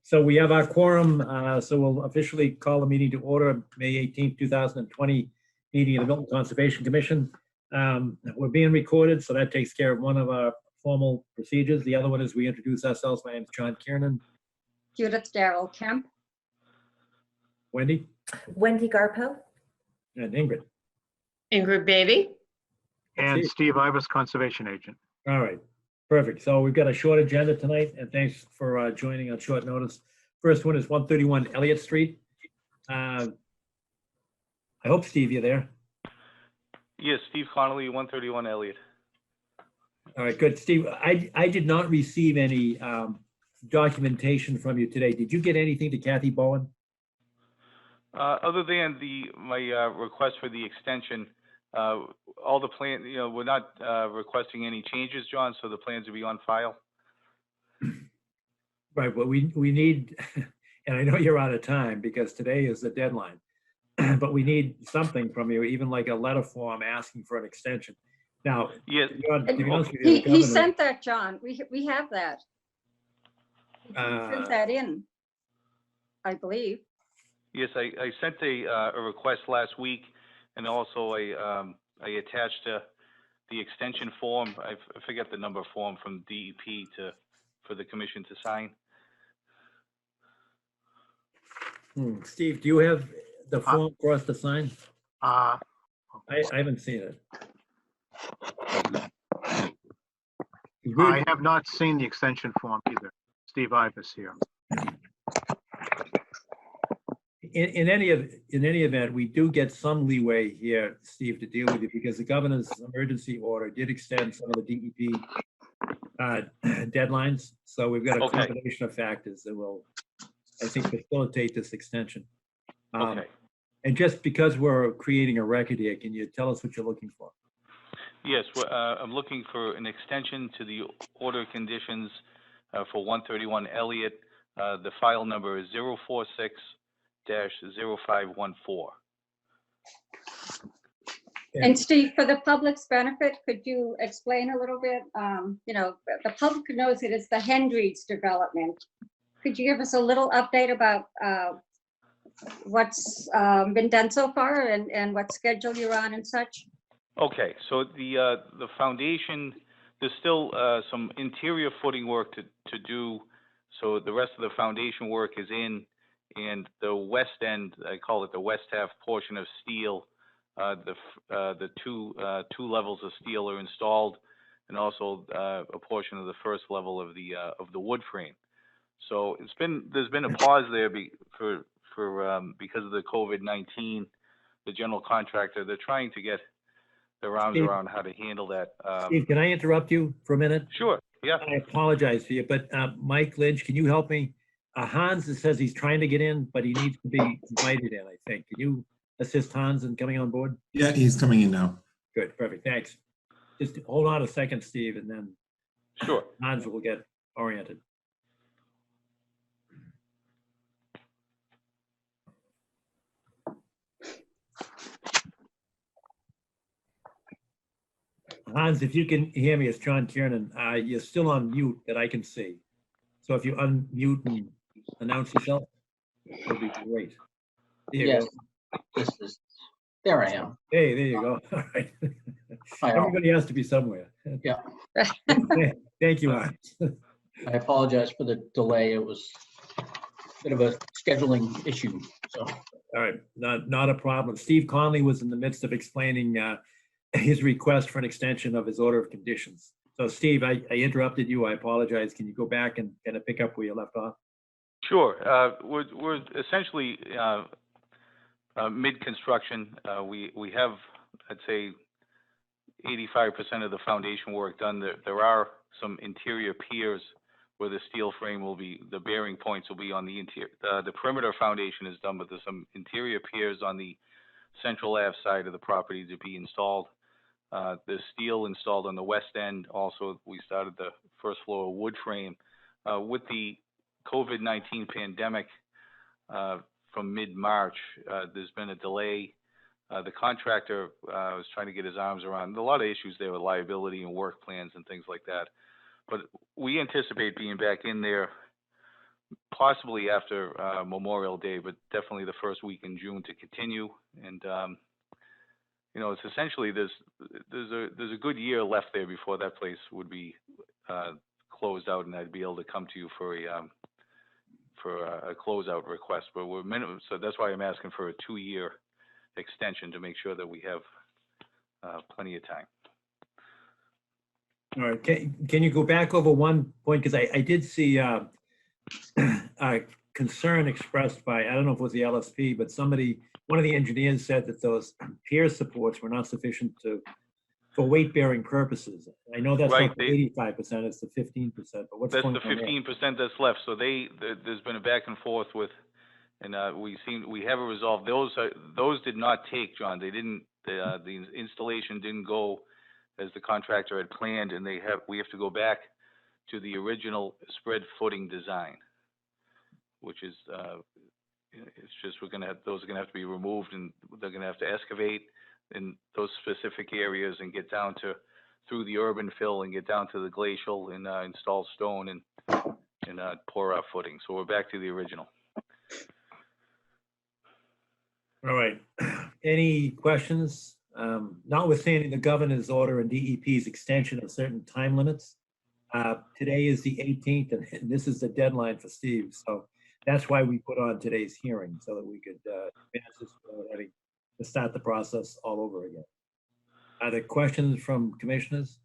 So we have our quorum, so we'll officially call the meeting to order, May 18th, 2020, meeting of the Milton Conservation Commission. We're being recorded, so that takes care of one of our formal procedures. The other one is we introduce ourselves. My name is John Kiernan. Judith Darrell Kemp. Wendy? Wendy Garpo. And Ingrid. Ingrid Beatty. And Steve Ivas, Conservation Agent. All right, perfect. So we've got a short agenda tonight, and thanks for joining on short notice. First one is 131 Elliott Street. I hope, Steve, you're there. Yes, Steve Connolly, 131 Elliott. All right, good. Steve, I did not receive any documentation from you today. Did you get anything to Kathy Bowen? Other than my request for the extension, all the plan, we're not requesting any changes, John, so the plans will be on file. Right, but we need, and I know you're out of time because today is the deadline, but we need something from you, even like a letter form asking for an extension. Now, yes, He sent that, John. We have that. He sent that in, I believe. yes, I sent a request last week, and also I attached the extension form. I forget the number form from DEP for the commission to sign. Steve, do you have the form for us to sign? I I haven't seen it. have not seen the extension form either. Steve Ivas here. In any event, we do get some leeway here, Steve, to deal with it because the governor's emergency order did extend some of the DEP deadlines. So we've got a combination of factors that will, I think, facilitate this extension. Okay. And just because we're creating a record here, can you tell us what you're looking for? Yes, I'm looking for an extension to the order conditions for 131 Elliott. The file number is 046-0514. And Steve, for the public's benefit, could you explain a little bit? The public knows it is the Hendricks development. Could you give us a little update about what's been done so far and what schedule you're on and such? Okay, so the foundation, there's still some interior footing work to do. So the rest of the foundation work is in, and the west end, I call it the west half portion of steel. The two levels of steel are installed, and also a portion of the first level of the wood frame. So there's been a pause there because of the COVID-19. The general contractor, they're trying to get their arms around how to handle that. Steve, can I interrupt you for a minute? Sure. Yeah. I apologize for you, but Mike Lynch, can you help me? Hans says he's trying to get in, but he needs to be invited in, I think. Can you assist Hans in coming on board? Yeah, he's coming in now. Good, perfect, thanks. Just hold on a second, Steve, and then Sure. Hans will get oriented. Hans, if you can hear me, it's John Kiernan. You're still on mute that I can see. So if you unmute and announce yourself, it'll be great. There you go. There I am. Hey, there you go. All right. Hi, all. Everybody has to be somewhere. Yeah. Thank you, Hans. I apologize for the delay. It was a bit of a scheduling issue. So. All right, not a problem. Steve Conley was in the midst of explaining his request for an extension of his order of conditions. So Steve, I interrupted you. I apologize. Can you go back and kind of pick up where you left off? Sure. We're essentially mid-construction. We have, I'd say, 85% of the foundation work done. There are some interior piers where the steel frame will be, the bearing points will be on the interior. The perimeter foundation is done, but there's some interior piers on the Central Ave side of the property to be installed. There's steel installed on the west end. Also, we started the first floor wood frame. With the COVID-19 pandemic from mid-March, there's been a delay. The contractor was trying to get his arms around a lot of issues there with liability and work plans and things like that. But we anticipate being back in there possibly after Memorial Day, but definitely the first week in June to continue. And you know, it's essentially there's a good year left there before that place would be closed out, and I'd be able to come to you for a closeout request. But we're minimum, so that's why I'm asking for a 2-year extension to make sure that we have plenty of time. All right, can you go back over one point? Because I did see a concern expressed by, I don't know if it was the LSP, but one of the engineers said that those pier supports were not sufficient for weight-bearing purposes. I know that's Right, not the 85%, it's the 15%, but what's That's going the on there? 15% that's left. So there's been a back and forth with, and we haven't resolved those. Those did not take, John. They didn't. The installation didn't go as the contractor had planned, and we have to go back to the original spread footing design, which is it's just those are gonna have to be removed, and they're gonna have to excavate in those specific areas and get down through the urban fill and get down to the glacial and install stone and pour our footing. So we're back to the original. All right, any questions? Notwithstanding the governor's order and DEP's extension of certain time limits, today is the 18th, and this is the deadline for Steve. So that's why we put on today's hearing, so that we could advance this without having to start the process all over again. Are there questions from commissioners?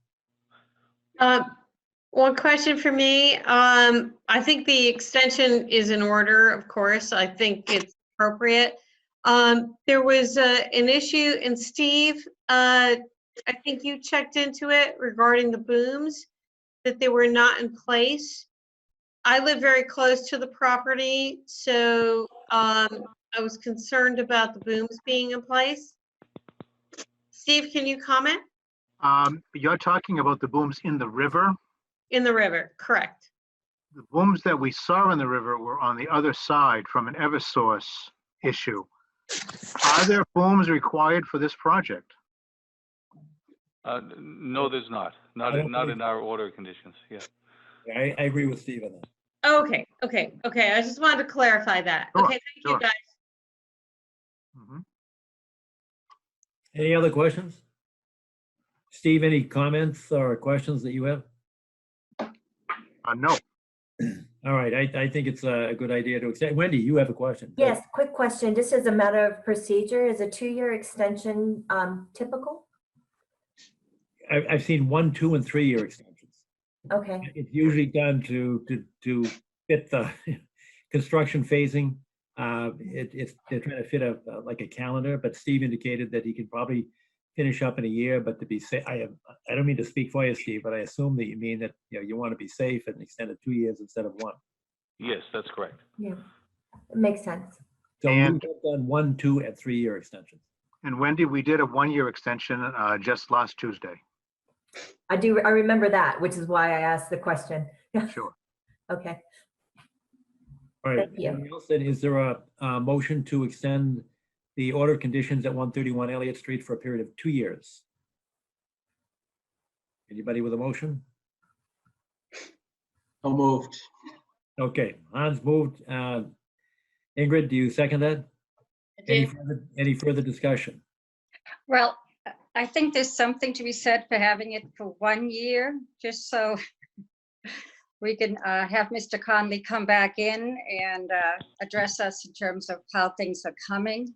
One question for me. I think the extension is in order, of course. I think it's appropriate. There was an issue, and Steve, I think you checked into it regarding the booms, that they were not in place. I live very close to the property, so I was concerned about the booms being in place. Steve, can you comment? You're talking about the booms in the river? In the river, correct. The booms that we saw in the river were on the other side from an Eversource issue. Are there booms required for this project? No, there's not. Not in our order of conditions. Yeah. Yeah, I agree with Steve on that. Okay. I just wanted to clarify that. Sure, Okay, thank you, sure. guys. Mhm. Any other questions? Steve, any comments or questions that you have? No. All right, I think it's a good idea to extend. Wendy, you have a question? Yes, quick question. Just as a matter of procedure, is a 2-year extension typical? I've seen 1, 2, and 3-year extensions. Okay, It's usually done to fit the construction phasing. They're trying to fit like a calendar, but Steve indicated that he could probably finish up in a year, but to be safe, I don't mean to speak for you, Steve, but I assume that you mean that, you want to be safe and extend it 2 years instead of 1. Yes, that's correct. yeah, it makes sense. So we've And- done 1, 2, and 3-year extensions. And Wendy, we did a 1-year extension just last Tuesday. I remember that, which is why I asked the question. Sure. Okay, All right, Thank you. anything else? Then is there a motion to extend the order of conditions at 131 Elliott Street for a period of 2 years? Anybody with a motion? So moved. Okay, Hans moved. Ingrid, do you second that? Any further discussion? Well, I think there's something to be said for having it for 1 year, just so we can have Mr. Conley come back in and address us in terms of how things are coming.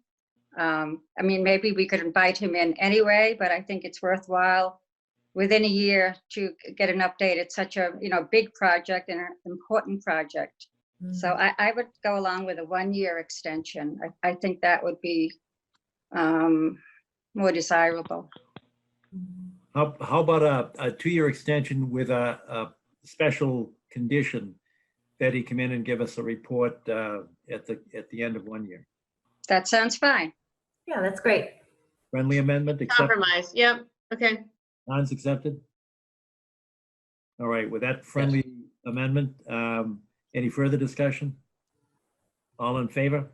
I mean, maybe we could invite him in anyway, but I think it's worthwhile within a year to get an update. It's such a, big project and an important project. So I would go along with a 1-year extension. I think that would be more desirable. How about a 2-year extension with a special condition that he come in and give us a report at the end of 1 year? That sounds fine. yeah, that's great. Friendly amendment, accepted? Compromise, yep, okay. Hans accepted? All right, with that friendly amendment, any further discussion? All in favor?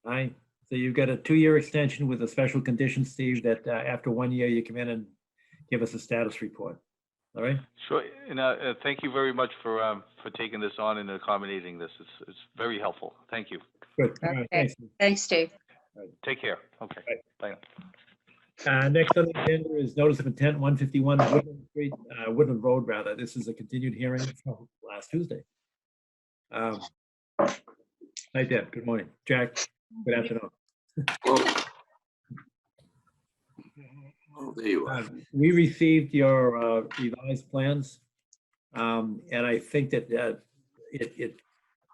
Aye. So you've got a 2-year extension with a special condition, Steve, that after 1 year, you come in and give us a status report. All right? Sure, and thank you very much for taking this on and accommodating this. It's very helpful. Thank you. Good. All right, Okay. thanks. Thanks, Steve. Take care. Okay, bye. Next on the agenda is notice of intent, 151 Woodland Street, Woodland Road, rather. This is a continued hearing from last Tuesday. Hi, Deb. Good morning. Jack, good afternoon. Oh, there you are. We received your revised plans, and I think that it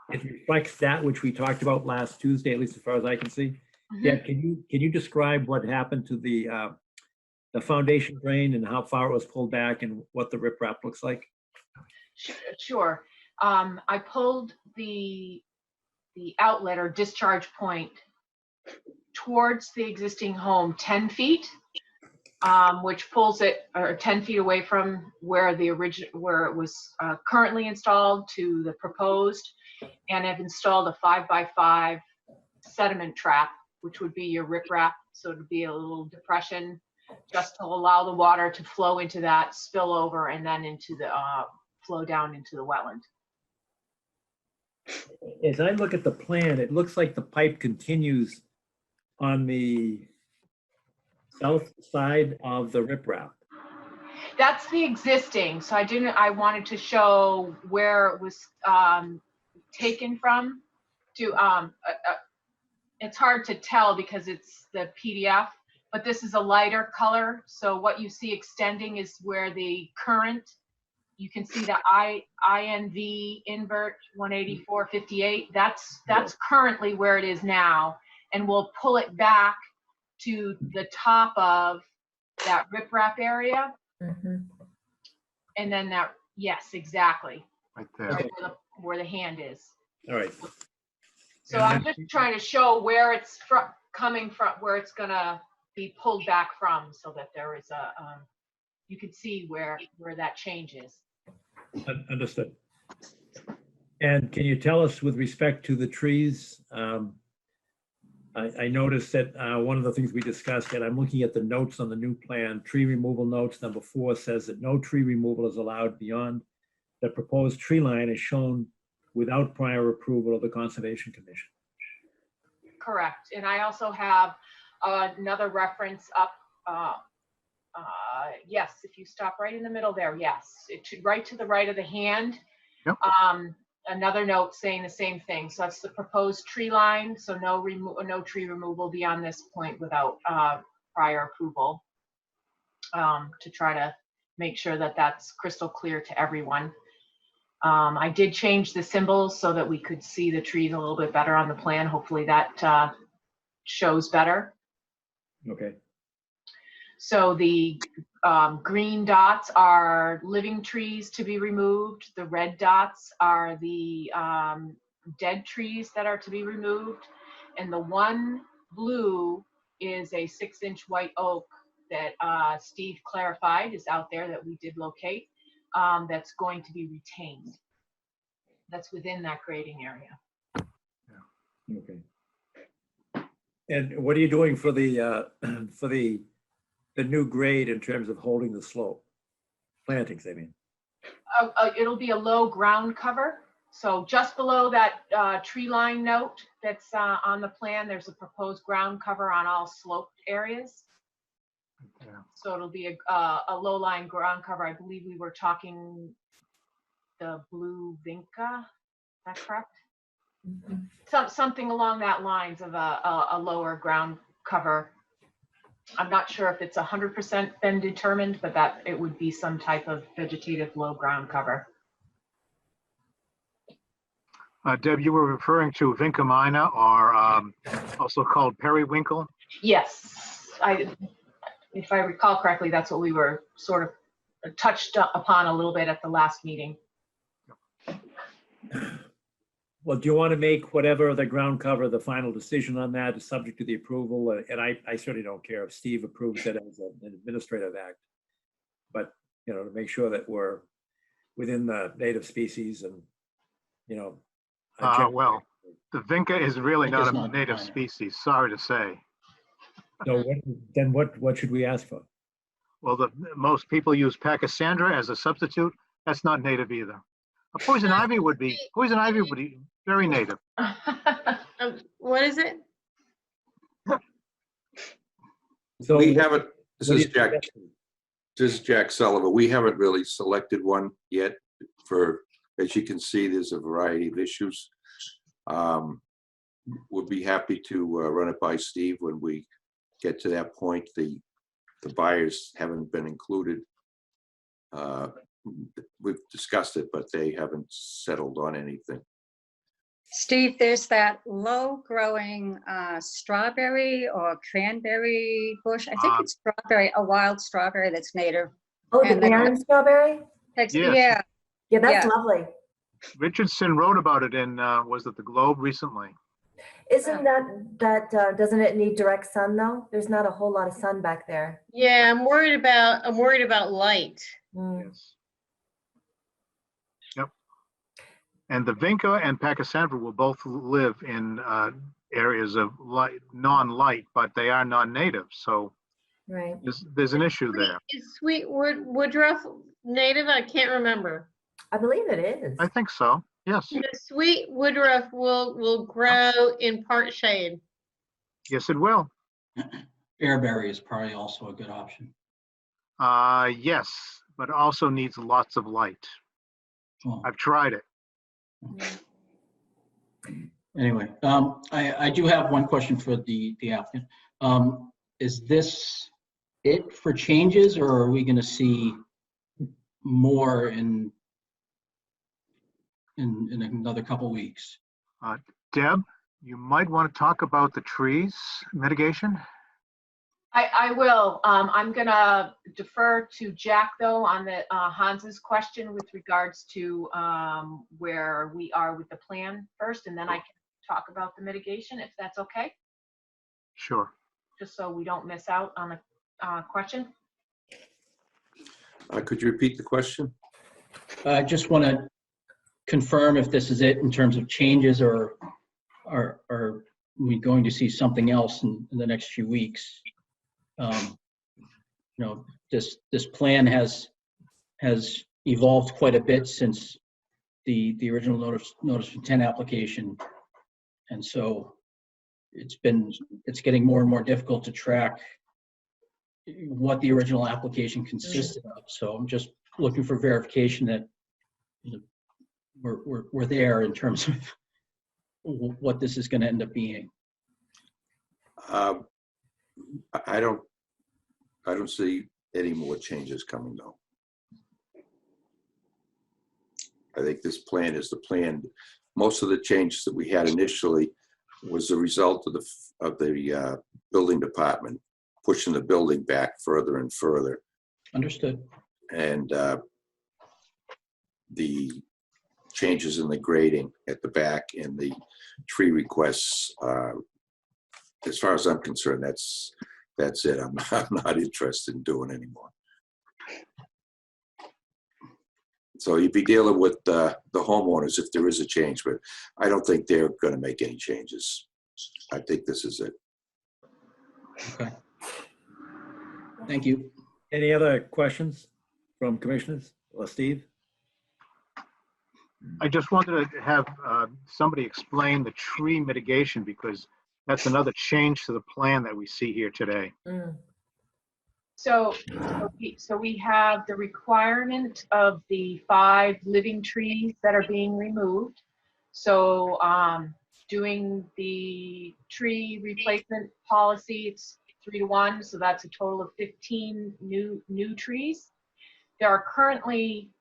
reflects that which we talked about last Tuesday, at least as far as I can see. Deb, can you describe what happened to the foundation drain and how far it was pulled back and what the riprap looks like? Sure. I pulled the outlet or discharge point towards the existing home 10 feet, which pulls it 10 feet away from where where it was currently installed to the proposed, and I've installed a 5x5 sediment trap, which would be your riprap. So it would be a little depression just to allow the water to flow into that, spill over, and then into the flow down into the wetland. As I look at the plan, it looks like the pipe continues on the south side of the riprap. That's the existing. So I wanted to show where it was taken from. It's hard to tell because it's the PDF, but this is a lighter color. So what you see extending is where the current, you can see the INV invert 18458. That's currently where it is now. And we'll pull it back to the top of that riprap area. Mhm. And then that, yes, exactly. Right there. Right where the hand is. All right. So I'm just trying to show where it's coming from, where it's gonna be pulled back from, so that there is a, you can see where that changes. Understood. And can you tell us with respect to the trees? I noticed that one of the things we discussed, and I'm looking at the notes on the new plan, tree removal notes, number 4 says that no tree removal is allowed beyond the proposed tree line as shown without prior approval of the Conservation Commission. Correct. And I also have another reference up. Yes, if you stop right in the middle there, yes, it should right to the right of the hand. Yep. Another note saying the same thing. So that's the proposed tree line. So no tree removal beyond this point without prior approval, to try to make sure that that's crystal clear to everyone. I did change the symbols so that we could see the trees a little bit better on the plan. Hopefully that shows better. Okay. So the green dots are living trees to be removed. The red dots are the dead trees that are to be removed. And the one blue is a 6-inch white oak that Steve clarified is out there that we did locate, that's going to be retained. That's within that grading area. Okay. And what are you doing for the new grade in terms of holding the slope? Plantings, I mean. It'll be a low ground cover. So just below that tree line note that's on the plan, there's a proposed ground cover on all sloped areas. Yeah. So it'll be a low line ground cover. I believe we were talking the blue vinca, is that correct? Something along that lines of a lower ground cover. I'm not sure if it's 100% been determined, but that it would be some type of vegetative low ground cover. Deb, you were referring to Vinca minor, or also called periwinkle? Yes, if I recall correctly, that's what we were sort of touched upon a little bit at the last meeting. Well, do you want to make whatever the ground cover, the final decision on that is subject to the approval? And I certainly don't care if Steve approves it as an administrative act. But, you know, to make sure that we're within the native species and, you know. Well, the Vinca is really Vinca's not a not native minor. species, sorry to say. So what should we ask for? Well, most people use Pachysandra as a substitute. That's not native either. A poison ivy would be very native. What is it? So We what- haven't, what do you suggest? this is Jack Sullivan. We haven't really selected one yet for, as you can see, there's a variety of issues. Would be happy to run it by Steve when we get to that point. The buyers haven't been included. We've discussed it, but they haven't settled on anything. Steve, there's that low-growing strawberry or cranberry bush. I think it's strawberry, a wild strawberry that's native. Oh, the And then- Barren strawberry? Yes. Yeah, Yeah, that's Yeah. lovely. Richardson wrote about it in, was it the Globe recently? Isn't doesn't it need direct sun though? There's not a whole lot of sun back there. Yeah, I'm worried about light. Mm. Yes. Yep. And the Vinca and Pachysandra will both live in areas of light, non-light, but they are non-native. So Right. there's an issue there. Is sweet woodruff native? I can't remember. I believe it is. I think so. Yes. The sweet woodruff will grow in part shade. Yes, it will. Airberry is probably also a good option. Yes, but also needs lots of light. Well, I've tried it. anyway, I do have one question for the applicant. Is this it for changes, or are we going to see more in another couple weeks? Deb, you might want to talk about the trees mitigation. I will. I'm gonna defer to Jack though on the Hans's question with regards to where we are with the plan first, and then I can talk about the mitigation if that's okay, Sure. just so we don't miss out on the question. Could you repeat the question? I just want to confirm if this is it in terms of changes, or are we going to see something else in the next few weeks? This plan has evolved quite a bit since the original notice of intent application, and so it's getting more and more difficult to track what the original application consisted of. So I'm just looking for verification that we're there in terms of what this is going to end up being. I don't see any more changes coming though. I think this plan is the plan. Most of the changes that we had initially was the result of the building department pushing the building back further and further. Understood. And the changes in the grading at the back and the tree requests, as far as I'm concerned, that's it. I'm not interested in doing anymore. So you'd be dealing with the homeowners if there is a change, but I don't think they're going to make any changes. I think this is it. Okay. Thank you. Any other questions from commissioners or Steve? I just wanted to have somebody explain the tree mitigation, because that's another change to the plan that we see here today. Mm. So we have the requirement of the 5 living trees that are being removed. So doing the tree replacement policy, it's 3-to-1, so that's a total of 15 new trees. There are currently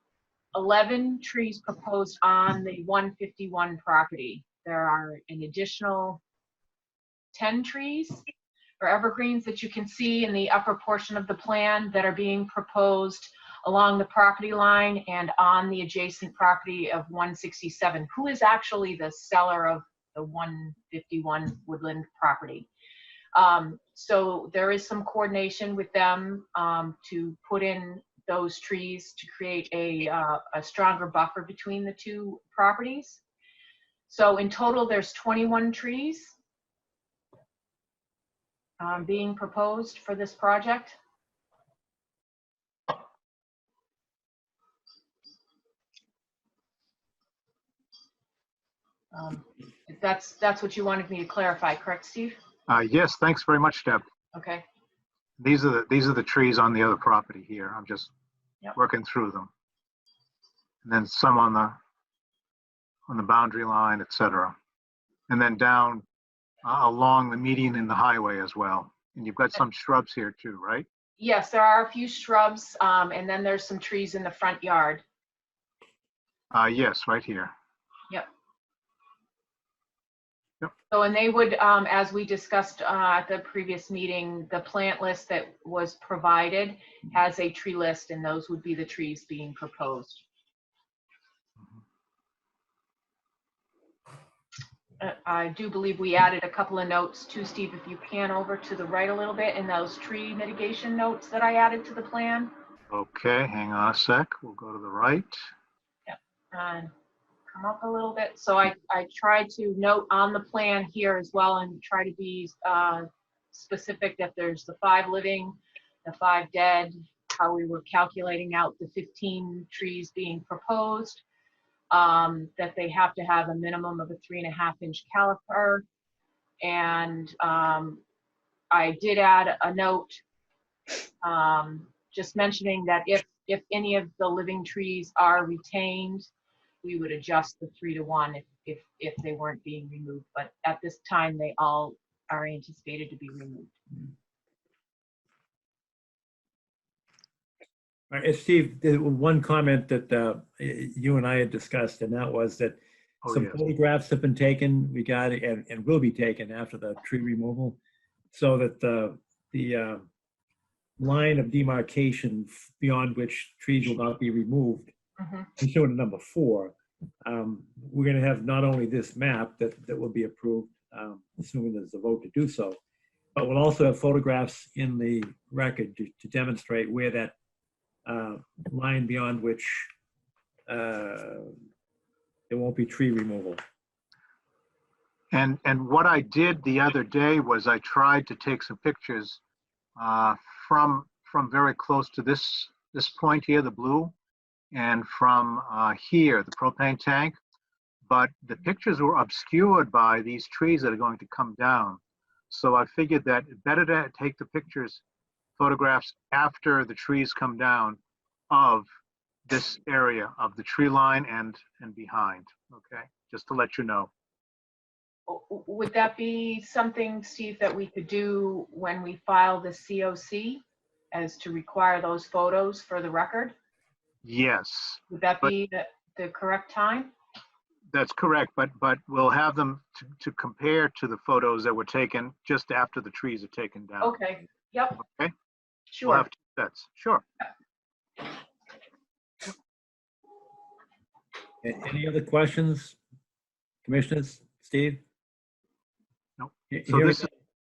11 trees proposed on the 151 property. There are an additional 10 trees or evergreens that you can see in the upper portion of the plan that are being proposed along the property line and on the adjacent property of 167, who is actually the seller of the 151 Woodland property. So there is some coordination with them to put in those trees to create a stronger buffer between the two properties. So in total, there's 21 trees being proposed for this project. If that's what you wanted me to clarify, correct, Steve? Yes, thanks very much, Deb. Okay. These are the trees on the other property here. I'm just Yep. working through them. And then some on the boundary line, et cetera. And then down along the median in the highway as well. And you've got some shrubs here too, right? Yes, there are a few shrubs, and then there's some trees in the front yard. Yes, right here. Yep. Yep. So, and they would, as we discussed at the previous meeting, the plant list that was provided has a tree list, and those would be the trees being proposed. I do believe we added a couple of notes too, Steve, if you pan over to the right a little bit in those tree mitigation notes that I added to the plan. Okay, hang on a sec. We'll go to the right. And come up a little bit. So I tried to note on the plan here as well and try to be specific that there's the 5 living, the 5 dead, how we were calculating out the 15 trees being proposed, that they have to have a minimum of a 3.5-inch caliper. And I did add a note just mentioning that if any of the living trees are retained, we would adjust the 3-to-1 if they weren't being removed. But at this time, they all are anticipated to be removed. All right, Steve, there was one comment that you and I had discussed, and that was that Oh, some yes. photographs have been taken regarding and will be taken after the tree removal, so that the line of demarcation beyond which trees will not be removed, and shown in number 4. We're going to have not only this map that will be approved, assuming there's a vote to do so, but we'll also have photographs in the record to demonstrate where that line beyond which there won't be tree removal. And what I did the other day was I tried to take some pictures from very close to this point here, the blue, and from here, the propane tank. But the pictures were obscured by these trees that are going to come down. So I figured that it's better to take the photographs after the trees come down of this area of the tree line and behind, okay? Just to let you know. Would that be something, Steve, that we could do when we file the COC, as to require those photos for the record? Yes, Would that be the correct time? that's correct, but we'll have them to compare to the photos that were taken just after the trees are taken down. Okay, yep. Okay. We'll Sure. have 2 sets, sure. Any other questions, commissioners? Steve? No. Here So we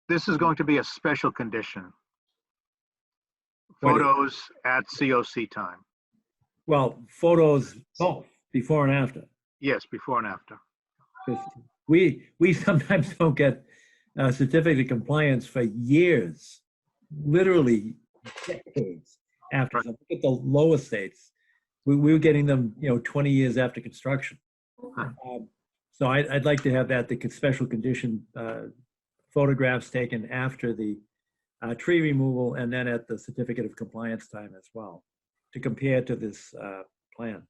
this is going to be a special condition. What is- Photos at COC time. Well, photos both before and after. Yes, before and after. 'Cause we sometimes don't get a certificate of compliance for years, literally decades after. Right. So look at the lower states. We were getting them, 20 years after construction. So I'd like to have that, the special condition, photographs taken after the tree removal and then at the certificate of compliance time as well, to compare to this plan.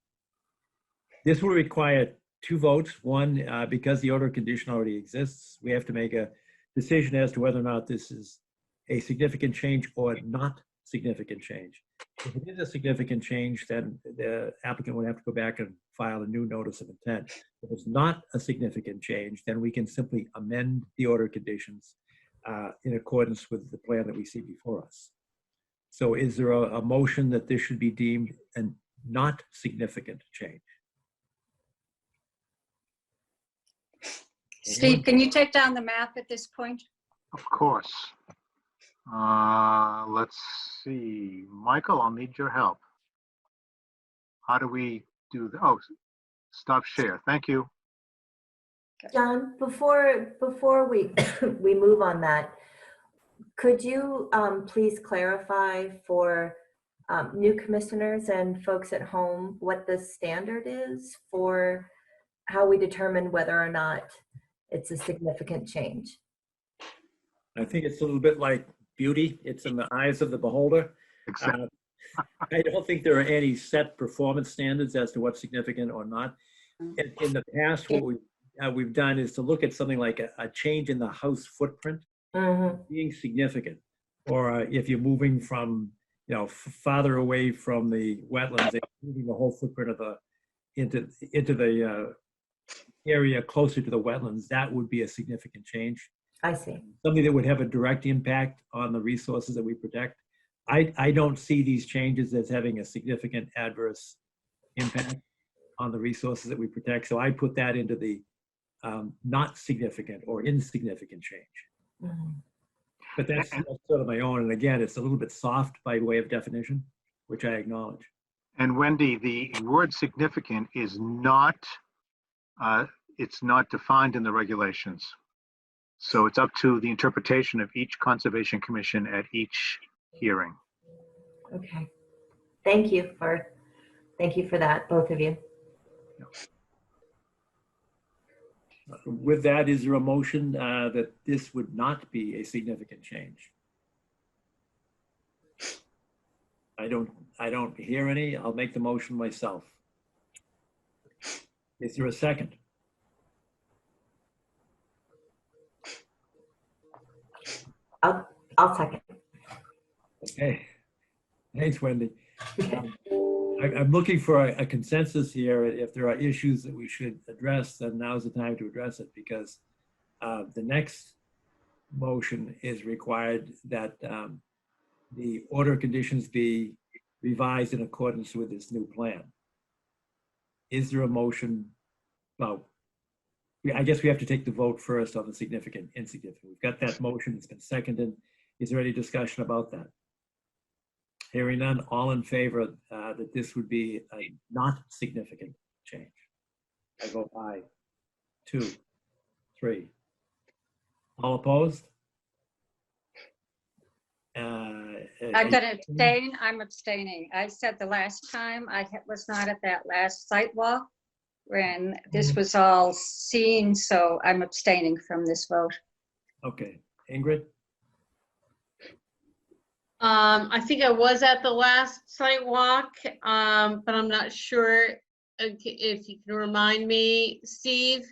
This will require 2 votes. One, because the order of condition already exists, we have to make a decision as to whether or not this is a significant change or not significant change. If it is a significant change, then the applicant would have to go back and file a new notice of intent. If it's not a significant change, then we can simply amend the order of conditions in accordance with the plan that we see before us. So is there a motion that this should be deemed a not significant change? Steve, can you take down the map at this point? Of course. Let's see. Michael, I'll need your help. How do we do that? Oh, stop share. Thank you. John, before we we move on that, could you please clarify for new commissioners and folks at home what the standard is for how we determine whether or not it's a significant change. I think it's a little bit like beauty. It's in the eyes of the beholder. Exactly. I don't think there are any set performance standards as to what's significant or not. In the past, what we've done is to look at something like a change in the house footprint being significant, or if you're moving from, farther away from the wetlands, moving the whole footprint of the into the area closer to the wetlands, that would be a significant change. I see. Something that would have a direct impact on the resources that we protect. I don't see these changes as having a significant adverse impact on the resources that we protect. So I put that into the not significant or insignificant change. But that's sort of my own. And again, it's a little bit soft by way of definition, which I acknowledge. And Wendy, the word significant is not, it's not defined in the regulations. So it's up to the interpretation of each Conservation Commission at each hearing. Okay. Thank you for that, both of you. With that, is there a motion that this would not be a significant change? I don't hear any. I'll make the motion myself. Is there a second? I'll second. Okay. Thanks, Wendy. I'm looking for a consensus here. If there are issues that we should address, then now's the time to address it, because the next motion is required that the order of conditions be revised in accordance with this new plan. Is there a motion? Well, I guess we have to take the vote first on the significant, insignificant. We've got that motion. It's been seconded. Is there any discussion about that? Hearing none, all in favor that this would be a not significant change? I vote aye. 2, 3. All opposed? I'm going to abstain. I'm abstaining. I said the last time I was not at that last site walk when this was all seen, so I'm abstaining from this vote. Okay, Ingrid? I think I was at the last site walk, but I'm not sure if you can remind me, Steve.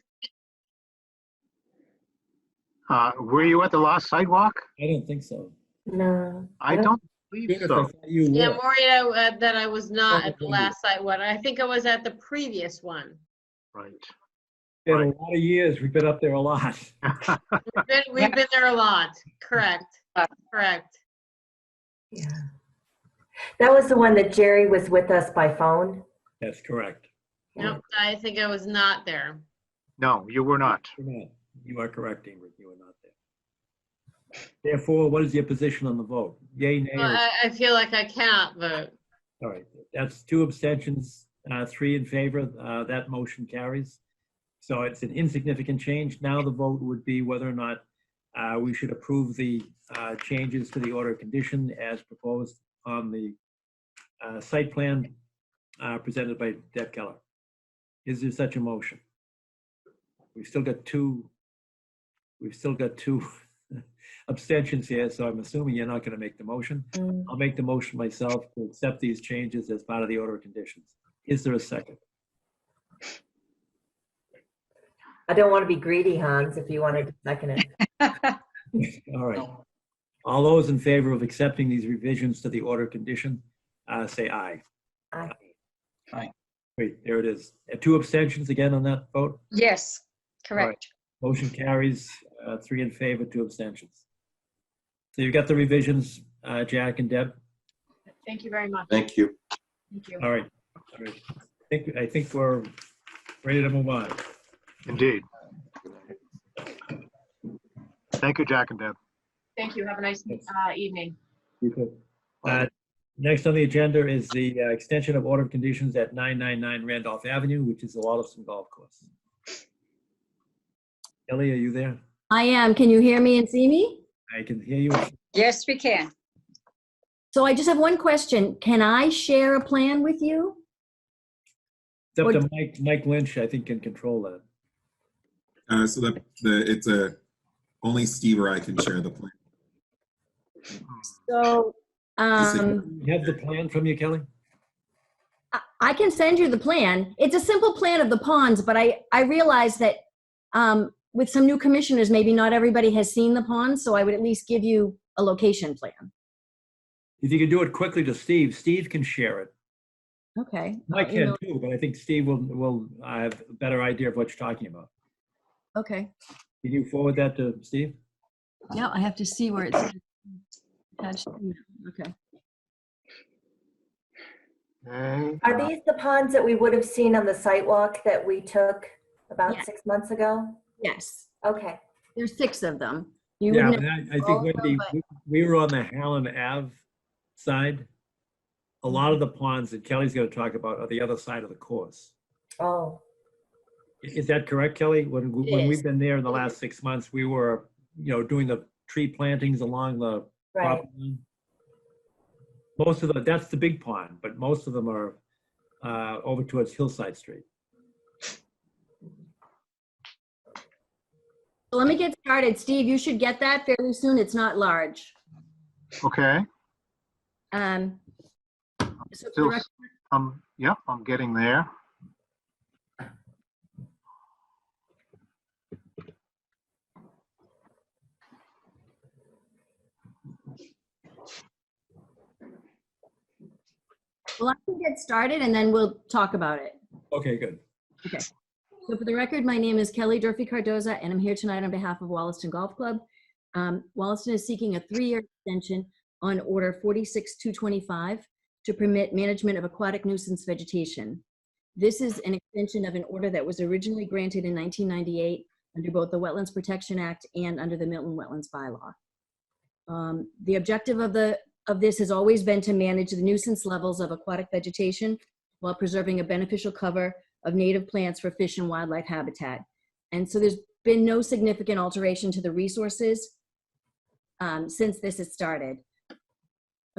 Were you at the last sidewalk? I don't think so. No. I don't believe Even if I so. thought you Yeah, were. Maureen, that I was not at the Okay. last site one. I think I was at the previous one. Right. Been a lot of years. We've been up there a lot. We've been there a lot. Correct. Correct. Yeah. That was the one that Jerry was with us by phone. That's correct. Nope, I think I was not there. No, you were not. You're not. You are correct, Ingrid. You are not there. Therefore, what is your position on the vote? Yay, nay, Well, or? I feel like I cannot vote. All right, that's 2 abstentions, 3 in favor. That motion carries. So it's an insignificant change. Now the vote would be whether or not we should approve the changes to the order of condition as proposed on the site plan presented by Deb Keller. Is there such a motion? We've still got two abstentions here, so I'm assuming you're not going to make the motion. I'll make the motion myself to accept these changes as part of the order of conditions. Is there a second? I don't want to be greedy, Hans, if you wanted to second it. All right. All those in favor of accepting these revisions to the order of condition, say aye. Aye. Aye. Great, there it is. 2 abstentions again on that vote? Yes, correct. Motion carries, 3 in favor, 2 abstentions. So you've got the revisions, Jack and Deb? Thank you very much. Thank you. Thank you. All right. All right. I think we're ready to move on. Indeed. Thank you, Jack and Deb. Thank you. Have a nice evening. You too. Next on the agenda is the extension of order of conditions at 999 Randolph Avenue, which is the Wallaston Golf Course. Ellie, are you there? I am. Can you hear me and see me? I can hear you. Yes, we can. So I just have one question. Can I share a plan with you? It's up Or- to Mike Lynch, I think, can control that. So only Steve or I can share the plan. So, You have the plan from you, Kelly? I can send you the plan. It's a simple plan of the ponds, but I realize that with some new commissioners, maybe not everybody has seen the ponds, so I would at least give you a location plan. If you could do it quickly to Steve, Steve can share it. Okay. Mike I'll email- can too, but I think Steve will have a better idea of what you're talking about. Okay. Can you forward that to Steve? Yeah, I have to see where it's attached. Okay. Okay. Are these the ponds that we would have seen on the site walk that we took about Yes. 6 months ago? Yes, Okay. there's 6 of them. You Yeah, wouldn't but have- I think, also, Wendy, but- we were on the Hallam Ave side. A lot of the ponds that Kelly's going to talk about are the other side of the course. Oh, Is that correct, Kelly? When is. we've been there in the last 6 months, we were, doing the tree plantings along the right. property line. Most of that's the big pond, but most of them are over towards Hillside Street. So let me get started. Steve, you should get that fairly soon. It's not large. Okay. So for the Still, record- yep, I'm getting there. well, I can get started and then we'll talk about it. Okay, good. So for the record, my name is Kelly Durfee Cardoza, and I'm here tonight on behalf of Wollaston Golf Club. Wollaston is seeking a 3-year extension on Order 46225 to permit management of aquatic nuisance vegetation. This is an extension of an order that was originally granted in 1998 under both the Wetlands Protection Act and under the Milton Wetlands Bylaw. The objective of this has always been to manage the nuisance levels of aquatic vegetation while preserving a beneficial cover of native plants for fish and wildlife habitat. And so there's been no significant alteration to the resources since this has started.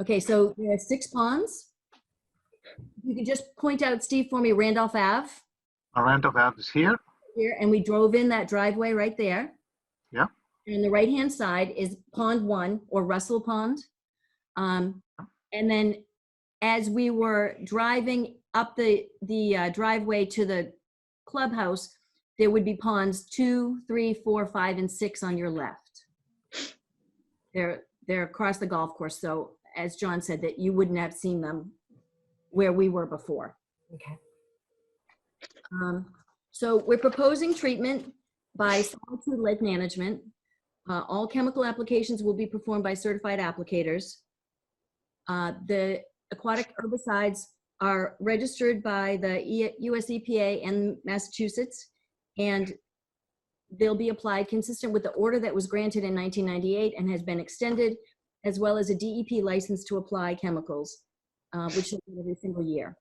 Okay, so there are 6 ponds. You could just point out, Steve, for me, Randolph Ave Randolph Ave is here. here, and we drove in that driveway right there. Yeah. And on the right-hand side is Pond 1, or Russell Pond. And then as we were driving up the driveway to the clubhouse, there would be ponds 2, 3, 4, 5, and 6 on your left. They're across the golf course, so as John said, that you wouldn't have seen them where we were before. Okay. So we're proposing treatment by Solitude Lake Management. All chemical applications will be performed by certified applicators. The aquatic herbicides are registered by the US EPA and Massachusetts, and they'll be applied consistent with the order that was granted in 1998 and has been extended, as well as a DEP license to apply chemicals, which is every single year.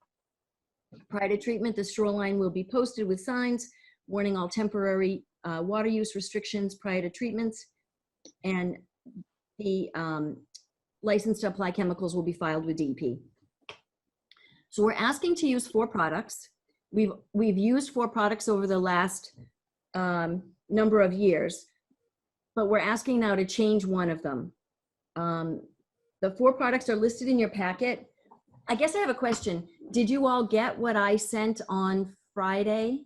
Prior to treatment, the shoreline will be posted with signs warning all temporary water use restrictions prior to treatments, and the license to apply chemicals will be filed with DEP. So we're asking to use 4 products. We've used 4 products over the last number of years, but we're asking now to change one of them. The 4 products are listed in your packet. I guess I have a question. Did you all get what I sent on Friday?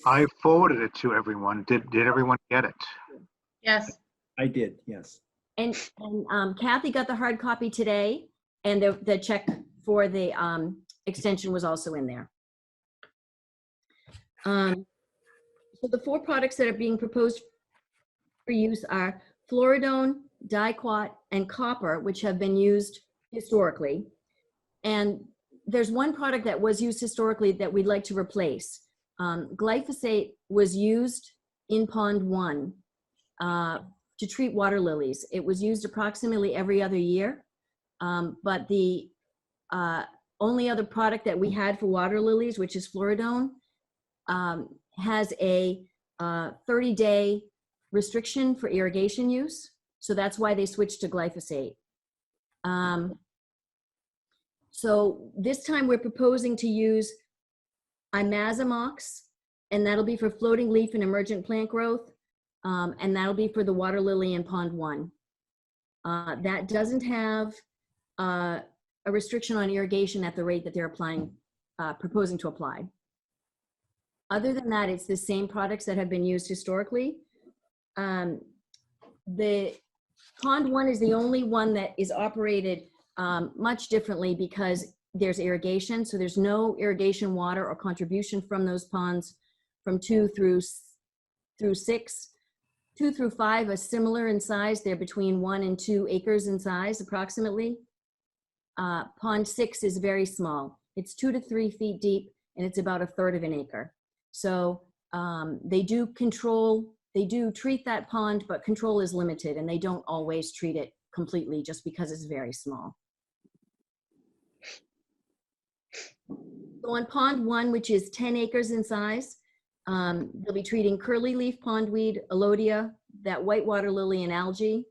I forwarded it to everyone. Did everyone get it? Yes. I did, yes. And Kathy got the hard copy today, and the check for the extension was also in there. So the 4 products that are being proposed for use are fluoridone, diquat, and copper, which have been used historically. And there's one product that was used historically that we'd like to replace. Glyphosate was used in Pond 1 to treat water lilies. It was used approximately every other year, but the only other product that we had for water lilies, which is fluoridone, has a 30-day restriction for irrigation use. So that's why they switched to glyphosate. So this time we're proposing to use Imazamox, and that'll be for floating leaf and emergent plant growth. And that'll be for the water lily in Pond 1. That doesn't have a restriction on irrigation at the rate that they're applying, proposing to apply. Other than that, it's the same products that have been used historically. The Pond 1 is the only one that is operated much differently because there's irrigation. So there's no irrigation water or contribution from those ponds from 2 through 6. 2 through 5 are similar in size. They're between 1 and 2 acres in size, approximately. Pond 6 is very small. It's 2 to 3 feet deep, and it's about 1/3 of an acre. So they do treat that pond, but control is limited, and they don't always treat it completely just because it's very small. So on Pond 1, which is 10 acres in size, they'll be treating curly leaf pondweed, Alodia, that white water lily, and algae.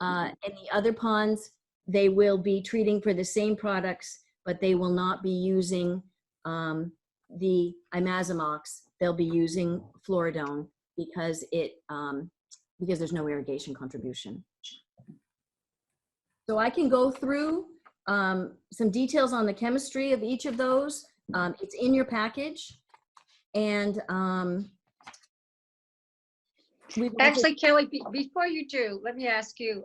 And the other ponds, they will be treating for the same products, but they will not be using the Imazamox. They'll be using Floridone because there's no irrigation contribution. So I can go through some details on the chemistry of each of those. It's in your package. And Actually, Kelly, before you do, let me ask you,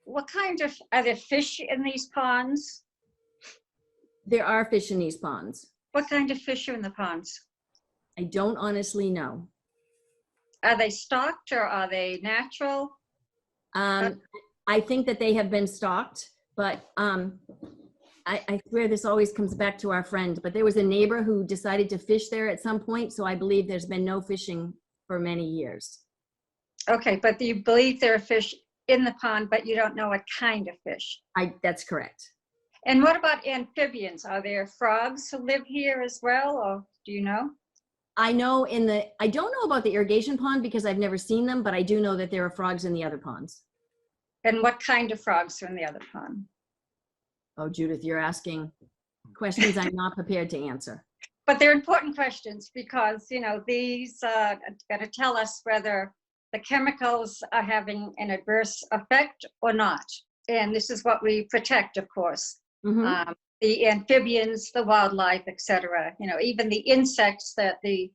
what kind of, are there fish in these ponds? There are fish in these ponds. What kind of fish are in the ponds? I don't honestly know. Are they stocked or are they natural? I think that they have been stocked, but I swear this always comes back to our friend, but there was a neighbor who decided to fish there at some point, so I believe there's been no fishing for many years. Okay, but you believe there are fish in the pond, but you don't know what kind of fish. That's correct. And what about amphibians? Are there frogs who live here as well, or do you know? I know I don't know about the irrigation pond because I've never seen them, but I do know that there are frogs in the other ponds. And what kind of frogs are in the other pond? Oh, Judith, you're asking questions I'm not prepared to answer. But they're important questions because, you know, these are going to tell us whether the chemicals are having an adverse effect or not. And this is what we protect, of course. Mm-hmm. The amphibians, the wildlife, etc. You know, even the insects that the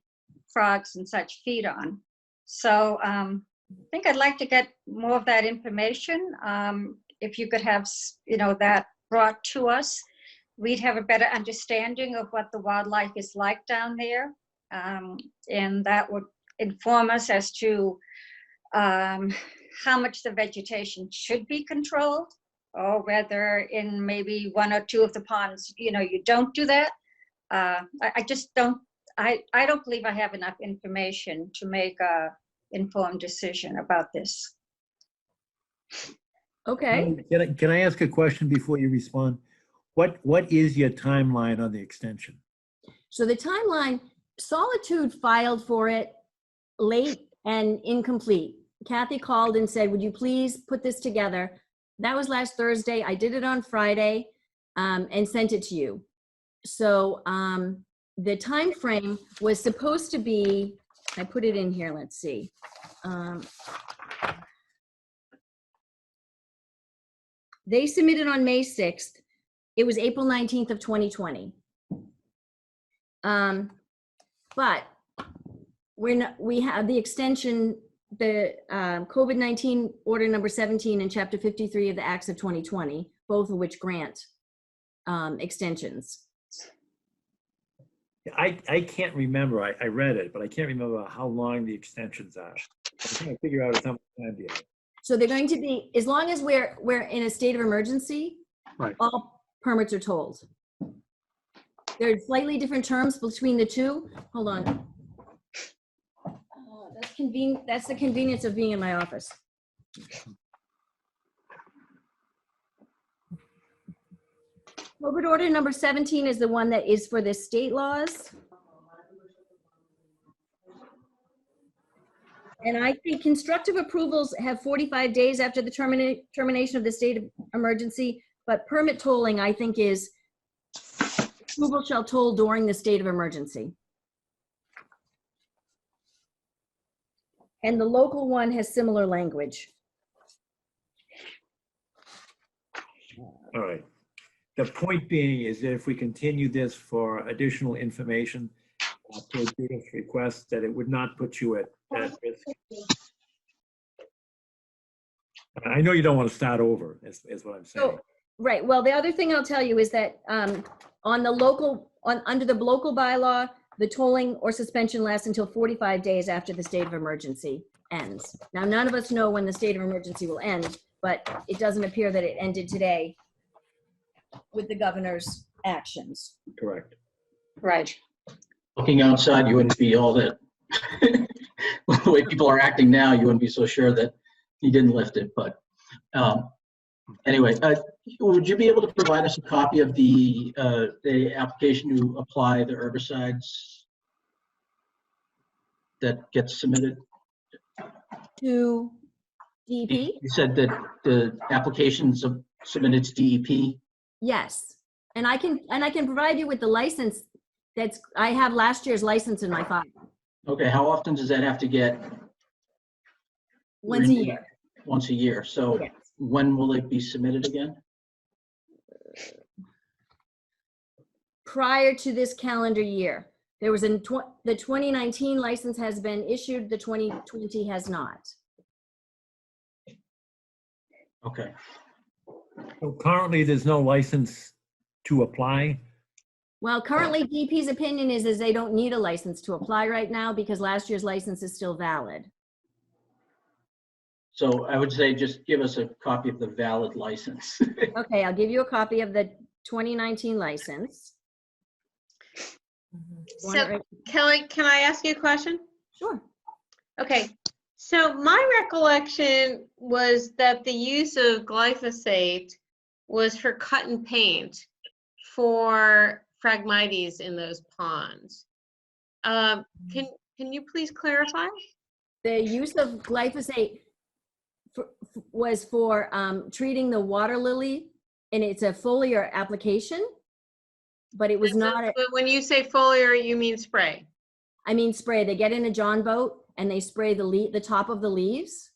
frogs and such feed on. So I think I'd like to get more of that information. If you could have, you know, that brought to us, we'd have a better understanding of what the wildlife is like down there. And that would inform us as to how much the vegetation should be controlled, or whether in maybe 1 or 2 of the ponds, you know, you don't do that. I just don't, I don't believe I have enough information to make a informed decision about this. Okay. Can I ask a question before you respond? What is your timeline on the extension? So the timeline, Solitude filed for it late and incomplete. Kathy called and said, would you please put this together? That was last Thursday. I did it on Friday and sent it to you. So the time frame was supposed to be, I put it in here, let's see. They submitted on May 6th. It was April 19th of 2020. But we have the extension, the COVID-19 order number 17 and chapter 53 of the Acts of 2020, both of which grant extensions. I can't remember. I read it, but I can't remember how long the extensions are. I'm trying to figure out how much time do you have. So they're going to be, as long as we're in a state of emergency, Right. all permits are tolled. There are slightly different terms between the two. Hold on. That's the convenience of being in my office. COVID order number 17 is the one that is for the state laws. And I think constructive approvals have 45 days after the termination of the state of emergency, but permit tolling, I think, is approval shall toll during the state of emergency. And the local one has similar language. All right. The point being is that if we continue this for additional information per Judith's request, that it would not put you at risk. I know you don't want to start over, is what I'm saying. So, right, well, the other thing I'll tell you is that on the local, under the local bylaw, the tolling or suspension lasts until 45 days after the state of emergency ends. Now, none of us know when the state of emergency will end, but it doesn't appear that it ended today with the governor's actions. Correct. Right. Looking outside, you wouldn't be all that, the way people are acting now, you wouldn't be so sure that he didn't lift it, but anyway, would you be able to provide us a copy of the application to apply the herbicides that gets submitted? To DEP? You said that the applications submitted to DEP? Yes, and I can provide you with the license. I have last year's license in my file. Okay, how often does that have to get? Once a year. Once a year. So Yes. when will it be submitted again? Prior to this calendar year. There was the 2019 license has been issued, the 2020 has not. Okay. So currently, there's no license to apply. Well, currently DP's opinion is they don't need a license to apply right now because last year's license is still valid. So I would say just give us a copy of the valid license. Okay, I'll give you a copy of the 2019 license. Want it So right- Kelly, can I ask you a question? Sure. Okay, so my recollection was that the use of glyphosate was for cut and paint for Phragmites in those ponds. Can you please clarify? The use of glyphosate was for treating the water lily, and it's a foliar application, but it was not, But when you say foliar, you mean spray? I mean spray. They get in a John boat and they spray the top of the leaves.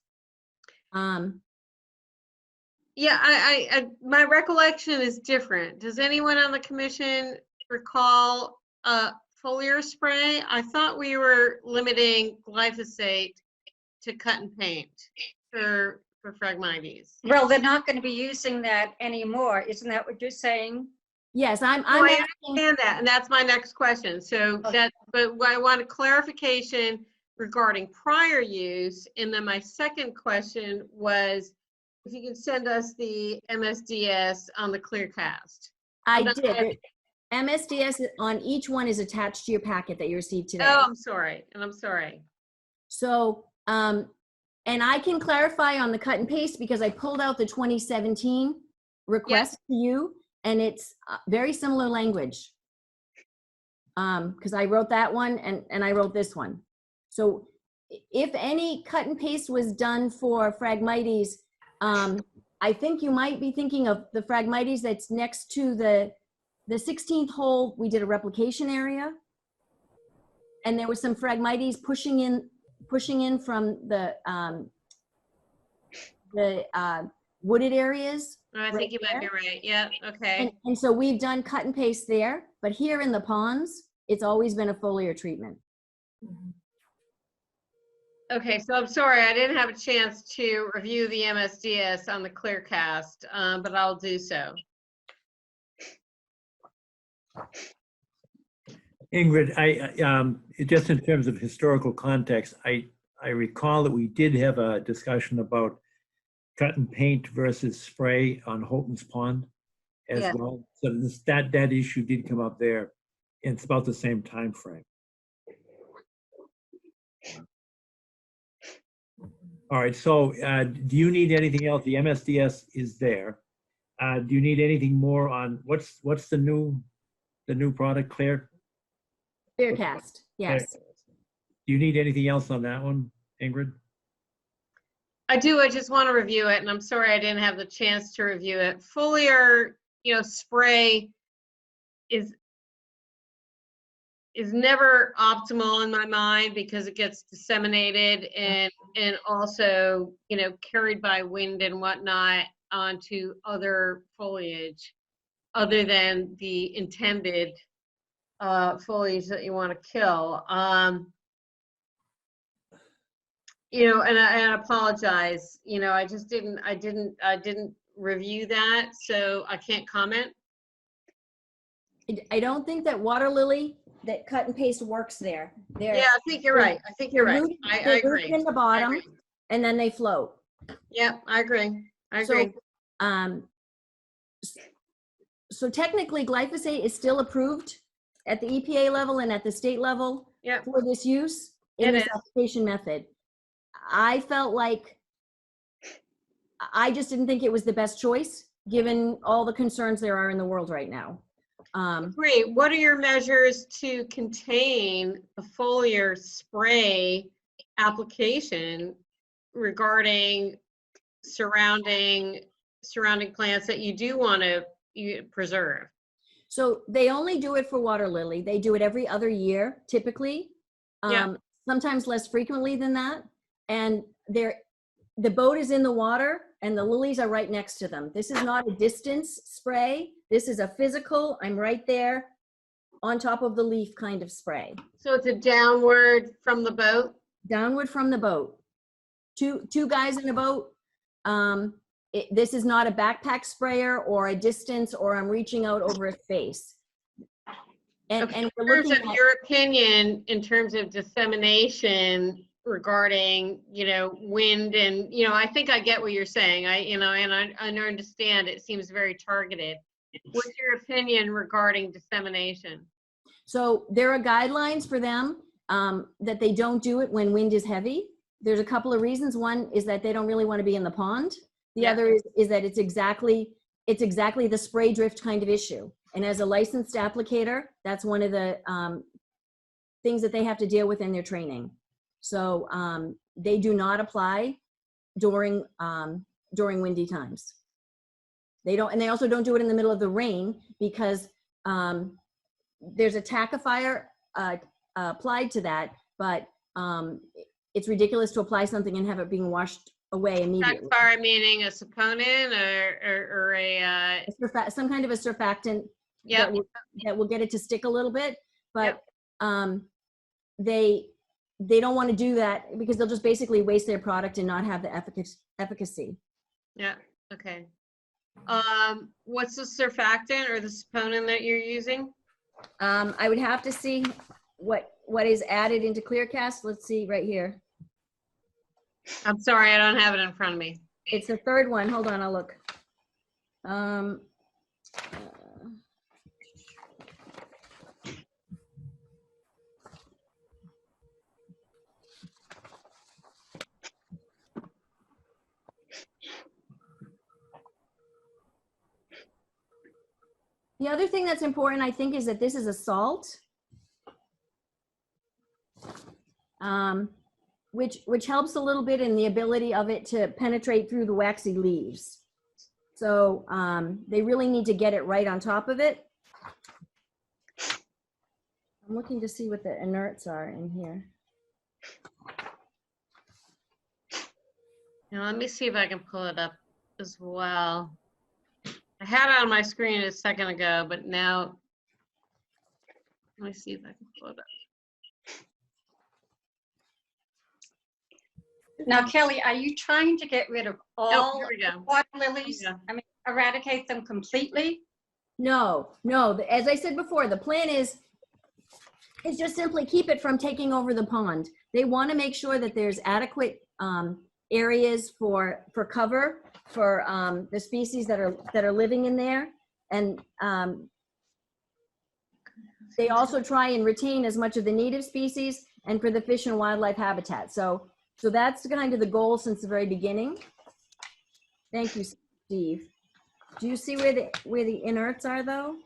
Yeah, my recollection is different. Does anyone on the commission recall foliar spray? I thought we were limiting glyphosate to cut and paint for Phragmites. Well, they're not going to be using that anymore. Isn't that what you're saying? Yes, I'm No, I asking, understand that, and that's my next question. So Okay. but I want a clarification regarding prior use. And then my second question was, if you can send us the MSDS on the ClearCast. I But did. MSDS on each one is attached to your packet that you received today. Oh, I'm sorry, and I'm sorry. So, and I can clarify on the cut and paste because I pulled out the 2017 request to you, and it's very similar language. Because I wrote that one and I wrote this one. So if any cut and paste was done for Phragmites, I think you might be thinking of the Phragmites that's next to the 16th hole. We did a replication area, and there was some Phragmites pushing in from the wooded areas. I think you might be right. Yeah, okay. And so we've done cut and paste there, but here in the ponds, it's always been a foliar treatment. Okay, so I'm sorry, I didn't have a chance to review the MSDS on the ClearCast, but I'll do so. Ingrid, just in terms of historical context, I recall that we did have a discussion about cut and paint versus spray on Houghton's Pond as Yeah. well. So that issue did come up there. And it's about the same time frame. All right, so do you need anything else? The MSDS is there. Do you need anything more on what's the new product, Claire? Clearcast, yes. Do you need anything else on that one, Ingrid? I do, I just want to review it, and I'm sorry I didn't have the chance to review it. Foliar, spray is is never optimal in my mind because it gets disseminated and also, you know, carried by wind and whatnot onto other foliage other than the intended foliage that you want to kill. You know, and I apologize, you know, I didn't review that, so I can't comment. I don't think that water lily, that cut and paste works there. Yeah, I think you're right. I think you're right. I They're agree. rooted in the I bottom agree. and then they float. Yeah, I agree. I agree. So, so technically glyphosate is still approved at the EPA level and at the state level Yeah. for this use in It this is. application method. I felt like I just didn't think it was the best choice, given all the concerns there are in the world right now. Great. What are your measures to contain the foliar spray application regarding surrounding plants that you do want to preserve? So they only do it for water lily. They do it every other year, typically. Yeah. Sometimes less frequently than that. And the boat is in the water and the lilies are right next to them. This is not a distance spray. This is a physical, I'm right there on top of the leaf kind of spray. So it's a downward from the boat? Downward from the boat. Two guys in a boat. This is not a backpack sprayer or a distance or I'm reaching out over a space. And we're In terms looking of at, your opinion, in terms of dissemination regarding, you know, wind and, you know, I think I get what you're saying. I understand it seems very targeted. What's your opinion regarding dissemination? so there are guidelines for them that they don't do it when wind is heavy. There's a couple of reasons. One is that they don't really want to be in the pond. The Yeah. other is that it's exactly the spray drift kind of issue. And as a licensed applicator, that's one of the things that they have to deal with in their training. So they do not apply during windy times. They don't, and they also don't do it in the middle of the rain because there's a tackifier applied to that, but it's ridiculous to apply something and have it being washed away immediately. Tackifier meaning a saponin or a Some kind of a surfactant yeah. that will get it to stick a little bit, but they don't want to do that because they'll just basically waste their product and not have the efficacy. Yeah, okay. What's the surfactant or the saponin that you're using? I would have to see what is added into ClearCast. Let's see right here. I'm sorry, I don't have it in front of me. It's the third one. Hold on, I'll look. The other thing that's important, I think, is that this is a salt, which helps a little bit in the ability of it to penetrate through the waxy leaves. So they really need to get it right on top of it. I'm looking to see what the inerts are in here. Now let me see if I can pull it up as well. I had it on my screen a second ago, but now let me see if I can pull it up. Now, Kelly, are you trying to get rid of all here we go. water lilies? Yeah. I mean, eradicate them completely? No. As I said before, the plan is just simply keep it from taking over the pond. They want to make sure that there's adequate areas for cover for the species that are living in there, and they also try and retain as much of the native species and for the fish and wildlife habitat. So that's kind of the goal since the very beginning. Thank you, Steve. Do you see where the inerts are though?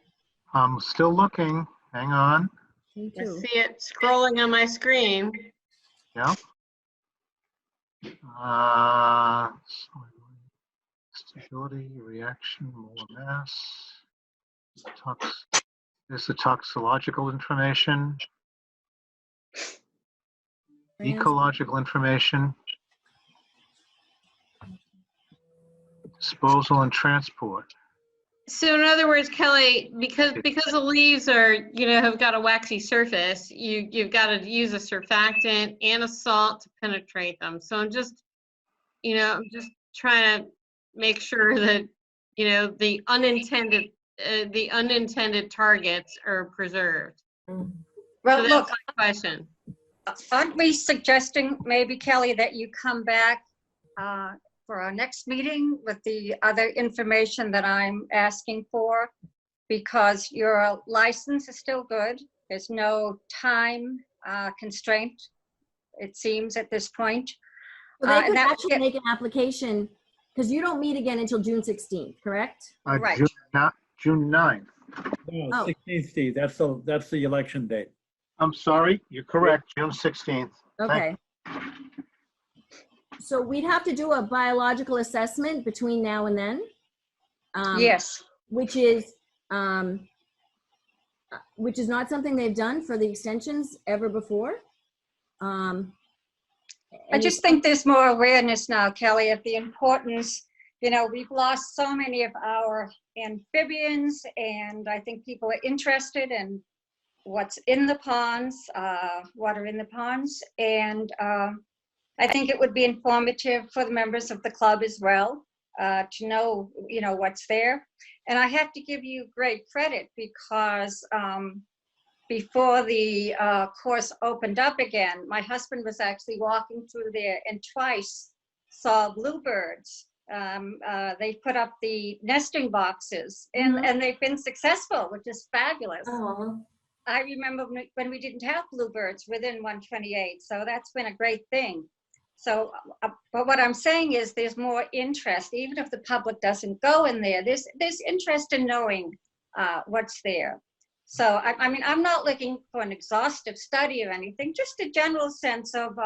I'm still looking. Hang on. Me I too. see it scrolling on my screen. Yeah. Stability, reaction, molar mass, tox. There's the toxicological information, ecological information, disposal and transport. So in other words, Kelly, because the leaves are, have got a waxy surface, you've got to use a surfactant and a salt to penetrate them. So I'm just trying to make sure that, the unintended targets are preserved. Mm. Well, So look, that's my question. aren't we suggesting maybe, Kelly, that you come back for our next meeting with the other information that I'm asking for? Because your license is still good. There's no time constraint, it seems, at this point. Well, they And could that- actually make an application, because you don't meet again until June 16th, correct? Right. June 9th. No, Oh. 16th, Steve, that's the election date. I'm sorry, you're correct, June 16th. Okay. So we'd have to do a biological assessment between now and then. Yes. Which is not something they've done for the extensions ever before. I just think there's more awareness now, Kelly, of the importance. We've lost so many of our amphibians, and I think people are interested in what's in the ponds, what are in the ponds. And I think it would be informative for the members of the club as well to know, what's there. And I have to give you great credit because before the course opened up again, my husband was actually walking through there and twice saw bluebirds. They put up the nesting boxes and they've been successful, which is fabulous. Oh, I remember when we didn't have bluebirds within 128, so that's been a great thing. So, but what I'm saying is there's more interest, even if the public doesn't go in there, there's interest in knowing what's there. So, I mean, I'm not looking for an exhaustive study or anything, just a general sense of,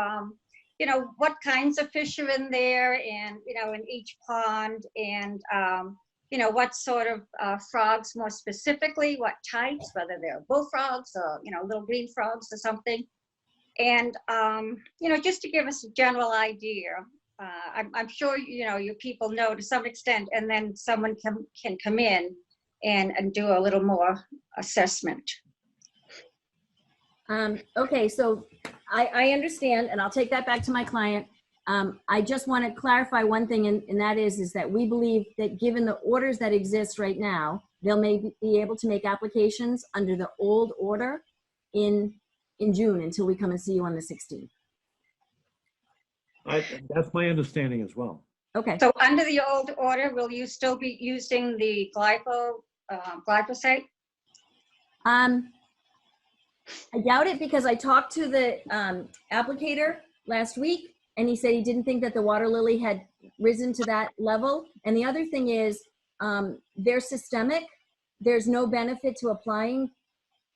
what kinds of fish are in there and, in each pond and, what sort of frogs more specifically, what types, whether they're bullfrogs or, little green frogs or something. And, just to give us a general idea, I'm sure, your people know to some extent, and then someone can come in and do a little more assessment. Okay, so I understand, and I'll take that back to my client. I just want to clarify one thing, and that is that we believe that given the orders that exist right now, they'll maybe be able to make applications under the old order in June until we come and see you on the 16th. That's my understanding as well. Okay. So under the old order, will you still be using the glyphosate? I doubt it because I talked to the applicator last week and he said he didn't think that the water lily had risen to that level. And the other thing is they're systemic. There's no benefit to applying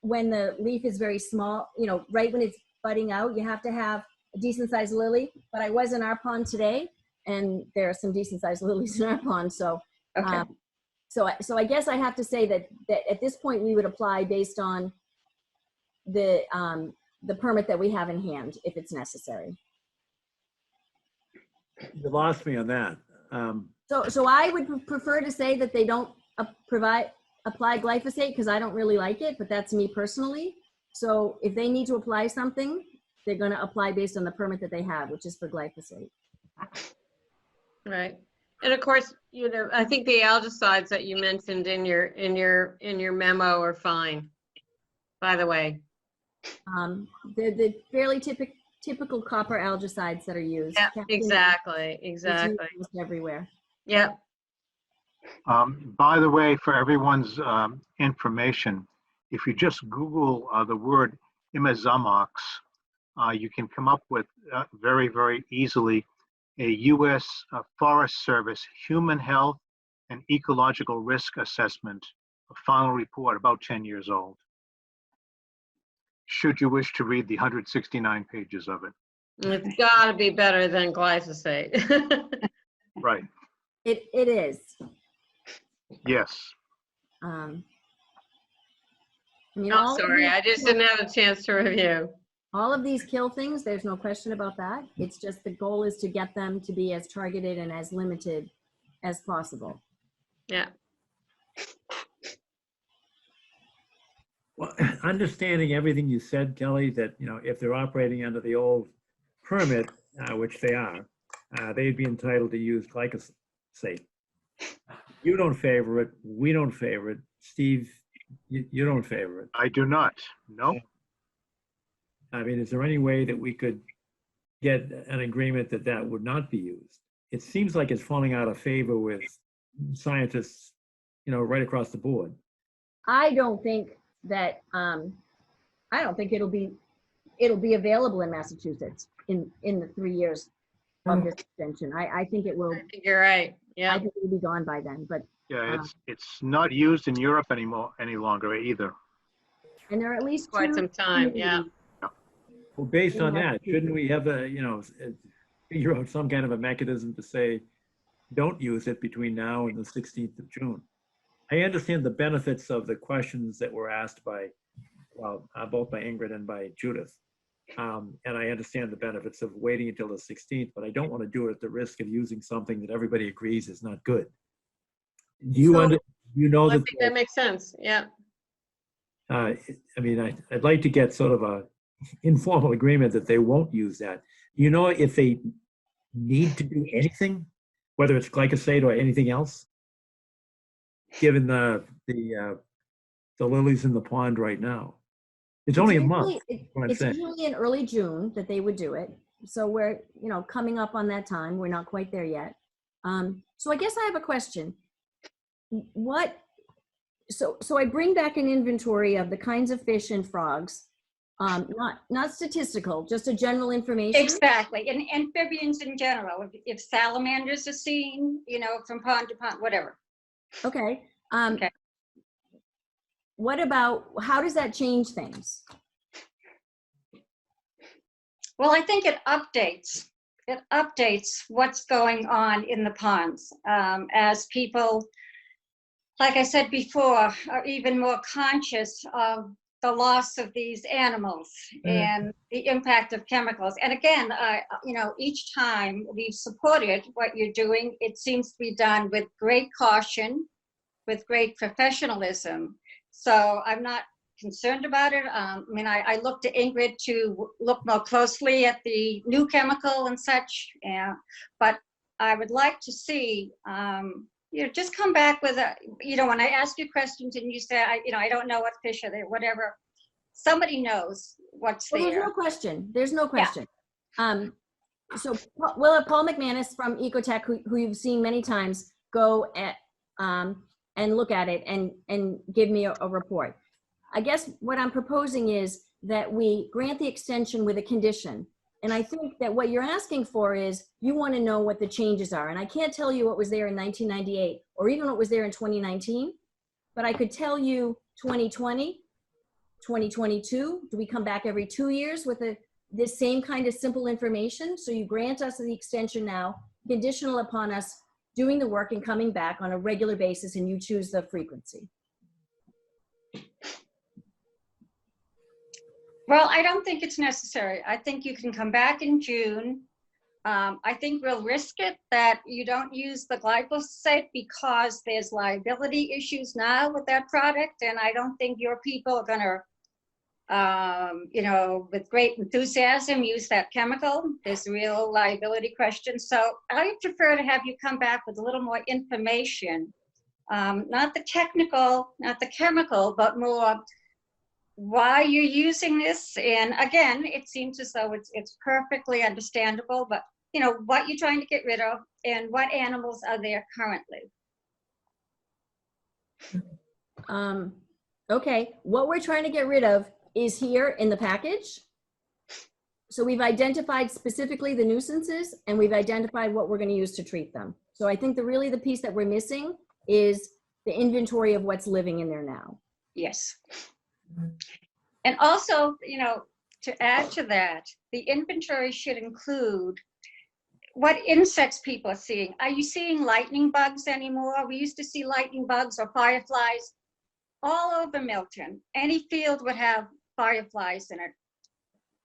when the leaf is very small, right when it's budding out. You have to have a decent sized lily. But I was in our pond today and there are some decent sized lilies in our pond. So, Okay. so I guess I have to say that at this point we would apply based on the permit that we have in hand if it's necessary. You lost me on that. So I would prefer to say that they don't apply glyphosate because I don't really like it, but that's me personally. So if they need to apply something, they're going to apply based on the permit that they have, which is for glyphosate. Right. And of course, I think the algicides that you mentioned in your memo are fine, by the way. The fairly typical copper algicides that are used. Yeah, Captain exactly. is used everywhere. Yeah. By the way, for everyone's information, if you just Google the word imizamox, you can come up with very, very easily a U.S. Forest Service Human Health and Ecological Risk Assessment, a final report about 10 years old, should you wish to read the 169 pages of it. It's got to be better than glyphosate. Right. It is. Yes. I mean, I'm sorry, I just didn't have a chance to review. all of these kill things, there's no question about that. It's just the goal is to get them to be as targeted and as limited as possible. Yeah. Well, understanding everything you said, Kelly, that, you know, if they're operating under the old permit, which they are, they'd be entitled to use glyphosate. You don't favor it. We don't favor it. Steve, you don't favor it. I do not. No. I mean, is there any way that we could get an agreement that that would not be used? It seems like it's falling out of favor with scientists, you know, right across the board. I don't think that, I don't think it'll be available in Massachusetts in the 3 years of this extension. I think it will, I think you're right. I Yeah. think it'll be gone by then, but, Yeah, it's not used in Europe any longer either. and there are at least Quite two some time, yeah. Well, based on Yeah. that, shouldn't we have a, you know, figure out some kind of a mechanism to say, don't use it between now and the 16th of June? I understand the benefits of the questions that were asked by, well, both by Ingrid and by Judith. And I understand the benefits of waiting until the 16th, but I don't want to do it at the risk of using something that everybody agrees is not good. Do you, So- you know I that, think that makes sense. Yeah. I mean, I'd like to get sort of a informal agreement that they won't use that. You know, if they need to do anything, whether it's glyphosate or anything else, given the lilies in the pond right now. It's only a month. what I'm It's saying. usually in early June that they would do it. So we're, you know, coming up on that time. We're not quite there yet. So I guess I have a question. So I bring back an inventory of the kinds of fish and frogs, not statistical, just a general information. Exactly, and amphibians in general, if salamanders are seen, you know, from pond to pond, whatever. Okay. Okay. What about, how does that change things? Well, I think it updates what's going on in the ponds, as people, like I said before, are even more conscious of the loss of these animals and the impact of chemicals. And again, you know, each time we've supported what you're doing, it seems to be done with great caution, with great professionalism. So I'm not concerned about it. I mean, I look to Ingrid to look more closely at the new chemical and such, but I would like to see, you know, just come back with a, you know, when I ask you questions and you say, you know, I don't know what fish are there, whatever, somebody knows what's Well, there. there's no question. There's no question. So we'll have Paul McManus from Ecotech, who you've seen many times, go at and look at it and give me a report. I guess what I'm proposing is that we grant the extension with a condition. And I think that what you're asking for is you want to know what the changes are. And I can't tell you what was there in 1998 or even what was there in 2019, but I could tell you 2020, 2022. Do we come back every 2 years with this same kind of simple information? So you grant us the extension now, conditional upon us doing the work and coming back on a regular basis, and you choose the frequency. Well, I don't think it's necessary. I think you can come back in June. I think we'll risk it that you don't use the glyphosate because there's liability issues now with that product. And I don't think your people are gonna, you know, with great enthusiasm, use that chemical. There's real liability questions. So I prefer to have you come back with a little more information, not the technical, not the chemical, but more why you're using this. And again, it seems as though it's perfectly understandable, but you know, what you're trying to get rid of and what animals are there currently. Okay, what we're trying to get rid of is here in the package. So we've identified specifically the nuisances and we've identified what we're going to use to treat them. So I think really the piece that we're missing is the inventory of what's living in there now. Yes. And also, you know, to add to that, the inventory should include what insects people are seeing. Are you seeing lightning bugs anymore? We used to see lightning bugs or fireflies. all over Milton. Any field would have fireflies in it.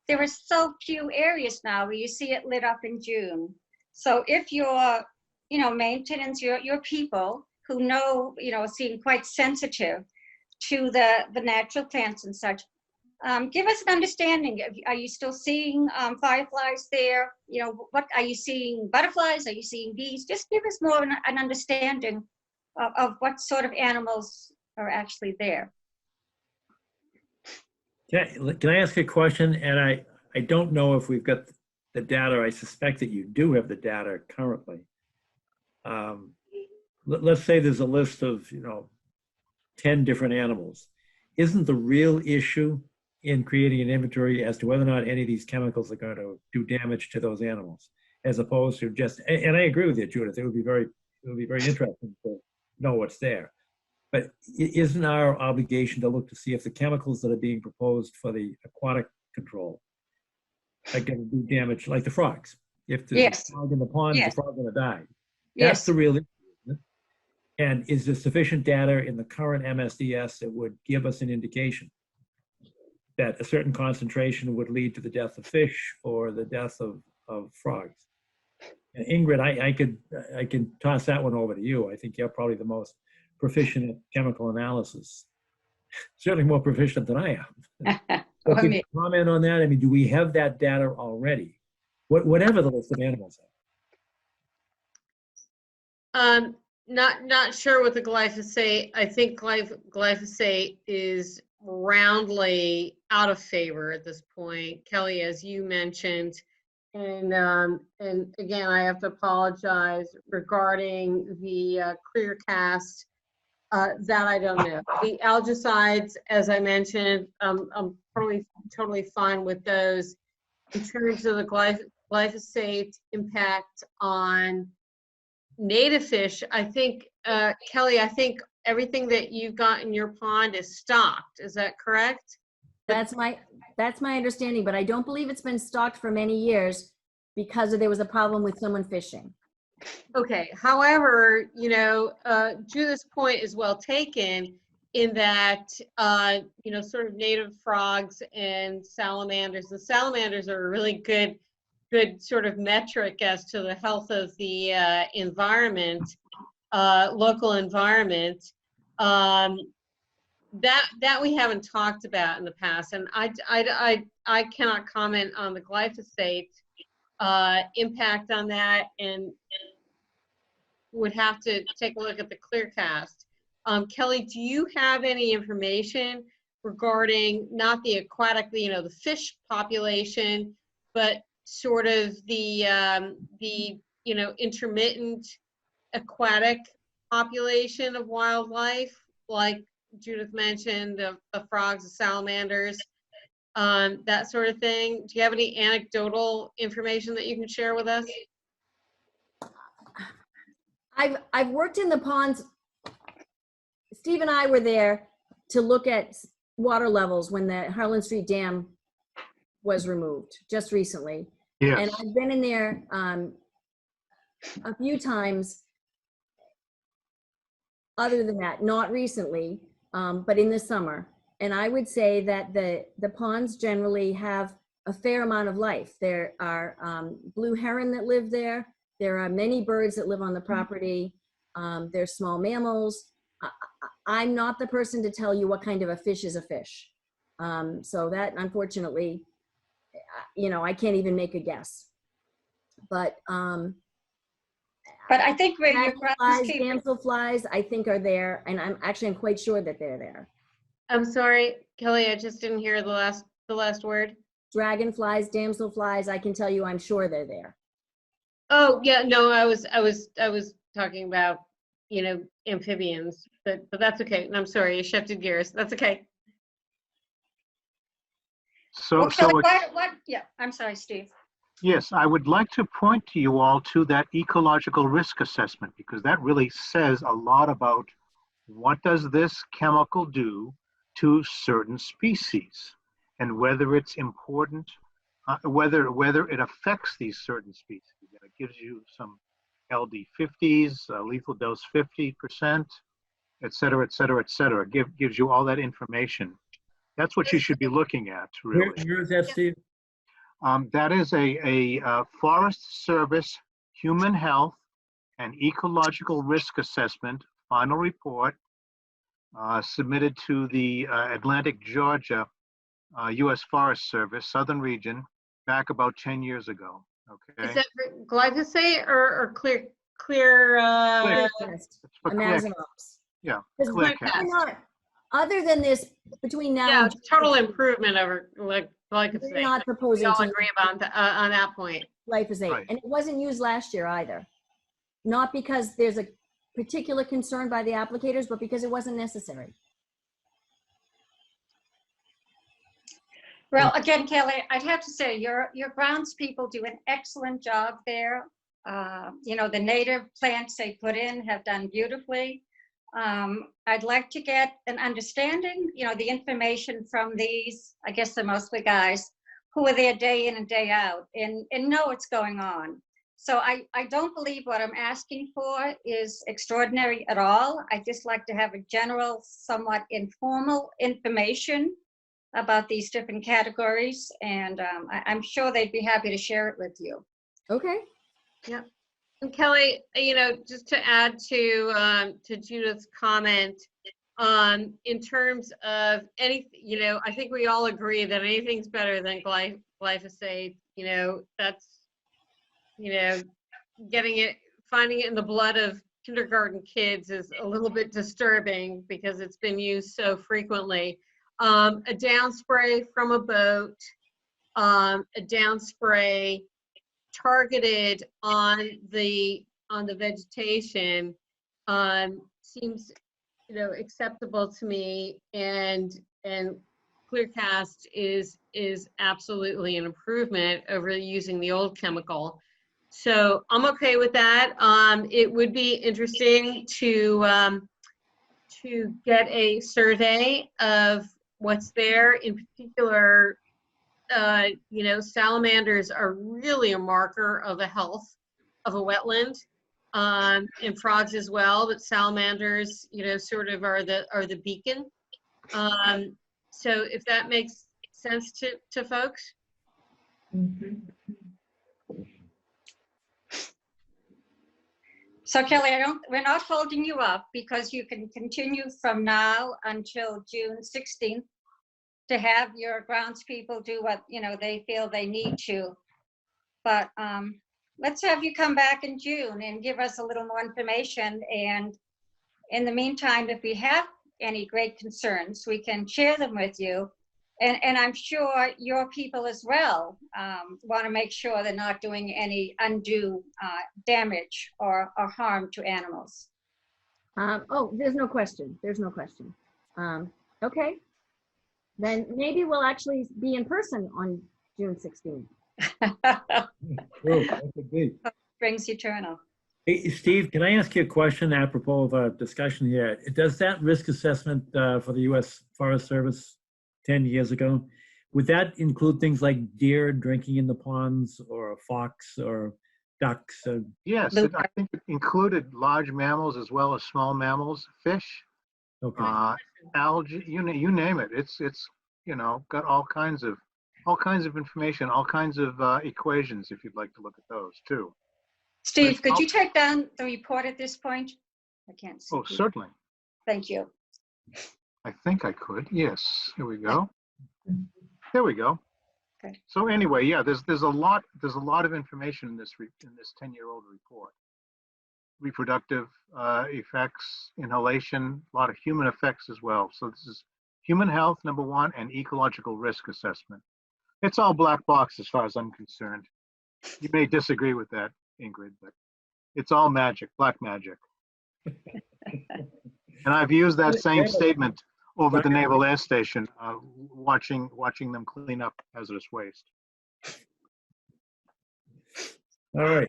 There are so few areas now where you see it lit up in June. So if you're, maintenance, your people who know, seem quite sensitive to the natural plants and such, give us an understanding. Are you still seeing fireflies there? What are you seeing? Butterflies? Are you seeing bees? Just give us more an understanding of what sort of animals are actually there. Can I ask a question? And I don't know if we've got the data. I suspect that you do have the data currently. Let's say there's a list of, 10 different animals. Isn't the real issue in creating an inventory as to whether or not any of these chemicals are going to do damage to those animals, as opposed to just, and I agree with you, Judith, it would be very interesting to know what's there. But isn't our obligation to look to see if the chemicals that are being proposed for the aquatic control are going to do damage, like the frogs? If there's Yes. a frog in the pond, Yes. the frog's going to die. Yes. That's the real issue, isn't it? And is there sufficient data in the current MSDS that would give us an indication that a certain concentration would lead to the death of fish or the death of frogs? And Ingrid, I can toss that one over to you. I think you're probably the most proficient at chemical analysis. Certainly more proficient than I am. So could you comment on that? I mean, do we have that data already? Whatever the list of animals are. Not sure with the glyphosate. I think glyphosate is roundly out of favor at this point, Kelly, as you mentioned. And again, I have to apologize regarding the clear cast. That I don't know. The algicides, as I mentioned, I'm totally fine with those. In terms of the glyphosate impact on native fish, I think, Kelly, I think everything that you've got in your pond is stocked. Is that correct? That's my understanding, but I don't believe it's been stocked for many years because there was a problem with someone fishing. Okay. However, Judith's point is well taken in that, sort of native frogs and salamanders. The salamanders are a really good sort of metric as to the health of the environment, local environment. That we haven't talked about in the past, and I cannot comment on the glyphosate impact on that, and would have to take a look at the clearcast. Kelly, do you have any information regarding not the aquatic, the fish population, but sort of the intermittent aquatic population of wildlife, like Judith mentioned, the frogs, the salamanders, that sort of thing? Do you have any anecdotal information that you can share with us? I've worked in the ponds. Steve and I were there to look at water levels when the Harlan Street Dam was removed just recently. Yes. And I've been in there a few times other than that, not recently, but in the summer. And I would say that the ponds generally have a fair amount of life. There are blue heron that live there. There are many birds that live on the property. There's small mammals. I'm not the person to tell you what kind of a fish is a fish. So that, unfortunately, I can't even make a guess. But I think where your damselflies, I think are there, and I'm quite sure that they're there. I'm sorry, Kelly, I just didn't hear the last word. Dragonflies, damselflies, I can tell you, I'm sure they're there. Oh yeah, no, I was talking about amphibians, but that's okay. And I'm sorry, you shifted gears. That's okay. So yeah, I'm sorry, Steve. yes, I would like to point to you all to that ecological risk assessment, because that really says a lot about what does this chemical do to certain species, and whether it's important, whether it affects these certain species. And it gives you some LD50s, lethal dose 50%, et cetera, et cetera, et cetera. Gives you all that information. That's what you should be looking at, really. Where is that, Steve? That is a Forest Service Human Health and Ecological Risk Assessment final report submitted to the Atlantic Georgia U.S. Forest Service, Southern Region, back about 10 years ago. Okay. Is that for glyphosate or clear? Clear. Yes, It's for Imagine clear. ops. Yeah. Because Clear we're cast. not- Other than this, between now Yeah, and total improvement over we're glyphosate. not We proposing all to agree on that point. glyphosate, Right. and it wasn't used last year either. Not because there's a particular concern by the applicators, but because it wasn't necessary. Well, again, Kelly, I'd have to say your grounds people do an excellent job there. You know, the native plants they put in have done beautifully. I'd like to get an understanding, you know, the information from these, I guess they're mostly guys, who are there day in and day out and know what's going on. So I don't believe what I'm asking for is extraordinary at all. I just like to have a general, somewhat informal information about these different categories, and I'm sure they'd be happy to share it with you. Okay. And Kelly, you know, just to add to Judith's comment, in terms of any, you know, I think we all agree that anything's better than glyphosate. You know, that's, you know, finding it in the blood of kindergarten kids is a little bit disturbing because it's been used so frequently. A down spray from a boat, a down spray targeted on the vegetation seems, you know, acceptable to me, and ClearCast is absolutely an improvement over using the old chemical. So I'm okay with that. It would be interesting to get a survey of what's there. In particular, you know, salamanders are really a marker of the health of a wetland, and frogs as well, but salamanders, you know, sort of are the beacon. So if that makes sense to folks. So Kelly, we're not holding you up because you can continue from now until June 16th to have your grounds people do what, you know, they feel they need to. But let's have you come back in June and give us a little more information. And in the meantime, if we have any great concerns, we can share them with you. And I'm sure your people as well want to make sure they're not doing any undue damage or harm to animals. Oh, there's no question. There's no question. Okay. Then maybe we'll actually be in person on June 16th. True, that could be. Brings eternal. Hey, Steve, can I ask you a question apropos of our discussion here? Does that risk assessment for the U.S. Forest Service 10 years ago, would that include things like deer drinking in the ponds or a fox or ducks? Yes, I think it included large mammals as well as small mammals, fish, Okay. algae, you name it. It's you know, got all kinds of information, all kinds of equations if you'd like to look at those too. Steve, could you take down the report at this point? I can't see. Oh, certainly. Thank you. I think I could. Yes. Here we go. There we go. Okay. So anyway, yeah, there's a lot of information in this 10-year-old report. Reproductive effects, inhalation, a lot of human effects as well. So this is human health, number one, and ecological risk assessment. It's all black box as far as I'm concerned. You may disagree with that, Ingrid, but it's all magic, black magic. And I've used that same statement over at the Naval Air Station, watching them clean up hazardous waste. All right.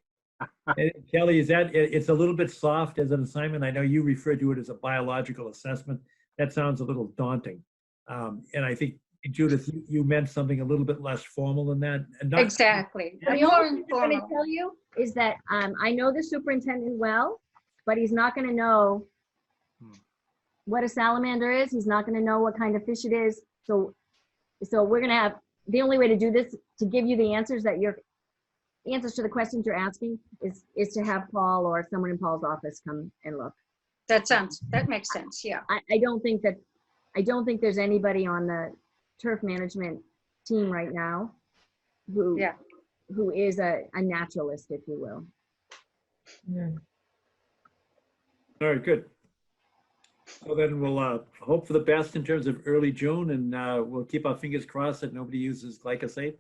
And Kelly, it's a little bit soft as an assignment. I know you referred to it as a biological assessment. That sounds a little daunting. And I think, Judith, you meant something a little bit less formal than that. And not, Exactly. The More only thing I'm going to informal. tell you is that I know the superintendent well, but he's not going to know what a salamander is. He's not gonna know what kind of fish it is. So we're gonna have, the only way to do this, to give you the answers answers to the questions you're asking is to have Paul or someone in Paul's office come and look. That makes sense, yeah. I don't think there's anybody on the turf management team right now who Yeah. who is a naturalist, if you will. All right, good. So then we'll hope for the best in terms of early June, and we'll keep our fingers crossed that nobody uses glyphosate.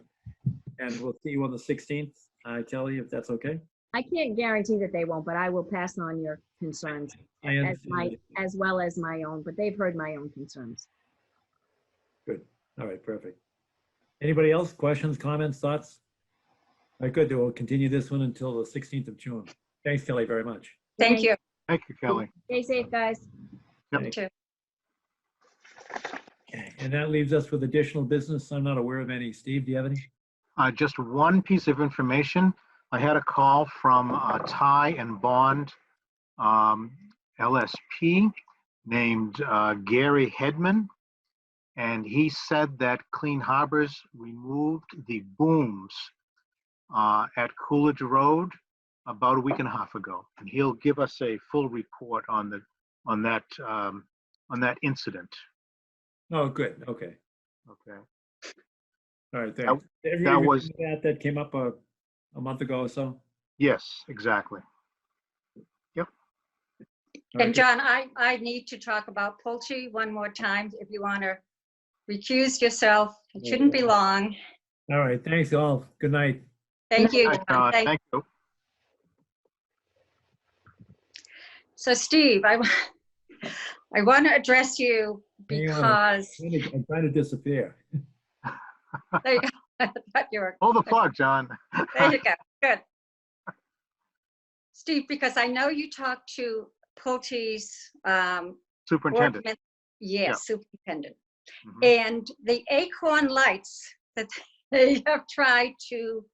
And we'll see you on the 16th, Kelly, if that's okay. I can't guarantee that they won't, but I will pass on your concerns I understand. as well as my own, but they've heard my own concerns. Good. All right, perfect. Anybody else? Questions, comments, thoughts? All right, good. Then we'll continue this one until the 16th of June. Thanks, Kelly, very much. Thank you. Thank you, Kelly. Stay safe, guys. Yep. You too. Okay, and that leaves us with additional business. I'm not aware of any. Steve, do you have any? Just one piece of information. I had a call from Ty and Bond LSP named Gary Hedman, and he said that Clean Harbors removed the booms at Coolidge Road about a week and a half ago, and he'll give us a full report on that incident. Oh, good. Okay. Okay. All right, thanks. That came up a month ago or so? Yes, exactly. All right, And good. John, I need to talk about poultry one more time. If you want to recuse yourself, it shouldn't be long. All right, thanks all. Good night. Thank you, Hi, John. Thank you. So Steve, I want to address you Hang on. because I'm trying to disappear. there you go. I thought you were. Hold the plug, John. There you go. Good. Steve, because I know you talked to Pulte's Superintendent. workman- Yes, superintendent. Mhm. And the acorn lights that they have tried to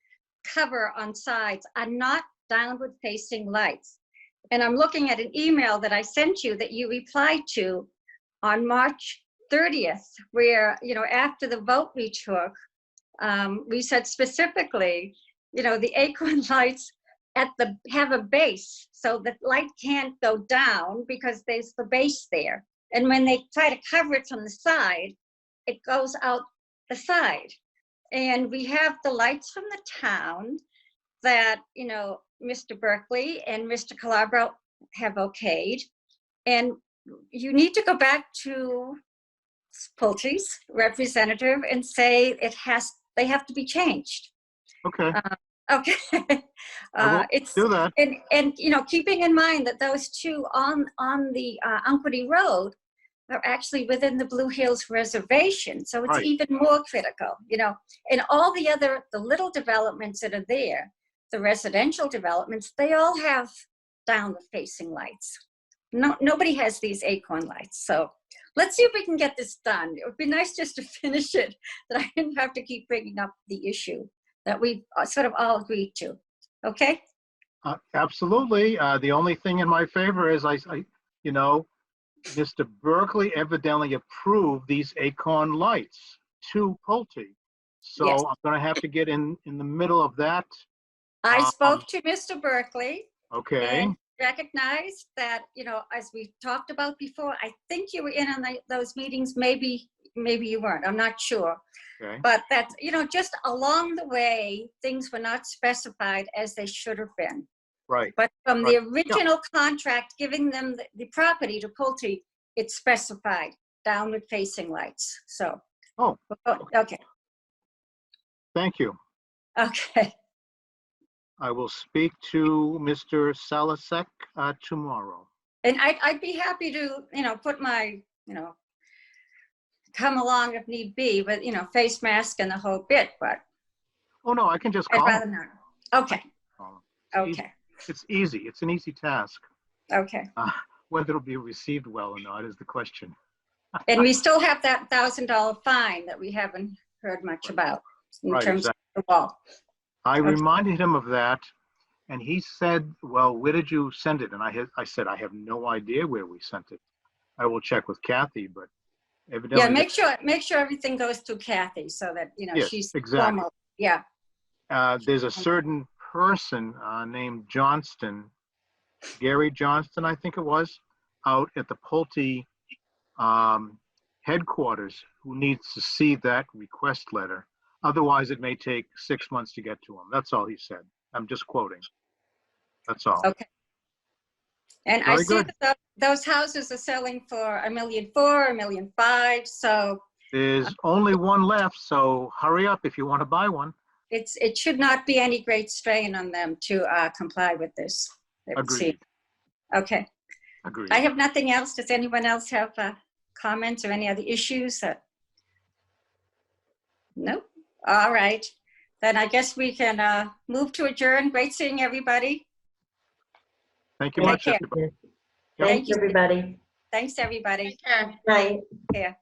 cover on sides are not downward facing lights. And I'm looking at an email that I sent you that you replied to on March 30th, where, after the vote we took, we said specifically, the acorn lights have a base, so the light can't go down because there's the base there. And when they try to cover it from the side, it goes out the side. And we have the lights from the town that, Mr. Berkeley and Mr. Calabro have okayed. And you need to go back to Pulte's representative and say they have to be changed. Okay, Okay. I will It's do that. and keeping in mind that those two on the Unquity Road are actually within the Blue Hills Reservation, so it's Right. even more critical. And all the little developments that are there, the residential developments, they all have downward-facing lights. Nobody has these acorn lights. So let's see if we can get this done. It would be nice just to finish it, that I didn't have to keep bringing up the issue that we sort of all agreed to. Okay? Absolutely. The only thing in my favor is Mr. Berkeley evidently approved these acorn lights to Pulte. So Yes. I'm going to have to get in the middle of that. I spoke to Mr. Berkeley Okay. and recognized that, as we talked about before, I think you were in on those meetings, maybe you weren't, I'm not sure. Okay. But that, just along the way, things were not specified as they should have been. Right. But from the Right. original contract, giving them the property to Pulte, it's specified downward facing lights. So. Oh. Okay. Thank you. Okay. I will speak to Mr. Salasek tomorrow. And I'd be happy to, put my, come along if need be, but, face mask and the whole bit, but Oh, no, I can just I'd call rather him. not. Okay. It's easy. Okay. It's easy. It's an easy task. Okay. Whether it'll be received well or not is the question. And we still have that $1,000 fine that we haven't heard much about in Right, terms exactly. of the wall. I Okay. reminded him of that, and he said, well, where did you send it? And I said, I have no idea where we sent it. I will check with Kathy, but Yeah, evidently. make sure everything goes through Kathy so that, you know, Yes, she's exactly. formal. Yeah, There's a certain person named Johnston, Gary Johnston, I think it was, out at the Pulte headquarters who needs to see that request letter. Otherwise, it may take 6 months to get to him. That's all he said. I'm just quoting. That's all. okay. And I Very see good. that those houses are selling for $1.4 million, $1.5 million, so There's only one left, so hurry up if you want to buy one. it should not be any great strain on them to comply with this. it would seem. Agreed. Okay, Agreed. I have nothing else. Does anyone else have comments or any other issues that? Nope. All right, then I guess we can move to adjourn. Great seeing everybody. Thank you Take much, care. everybody. Thanks, everybody. Thanks, everybody. Take care. Night. Here.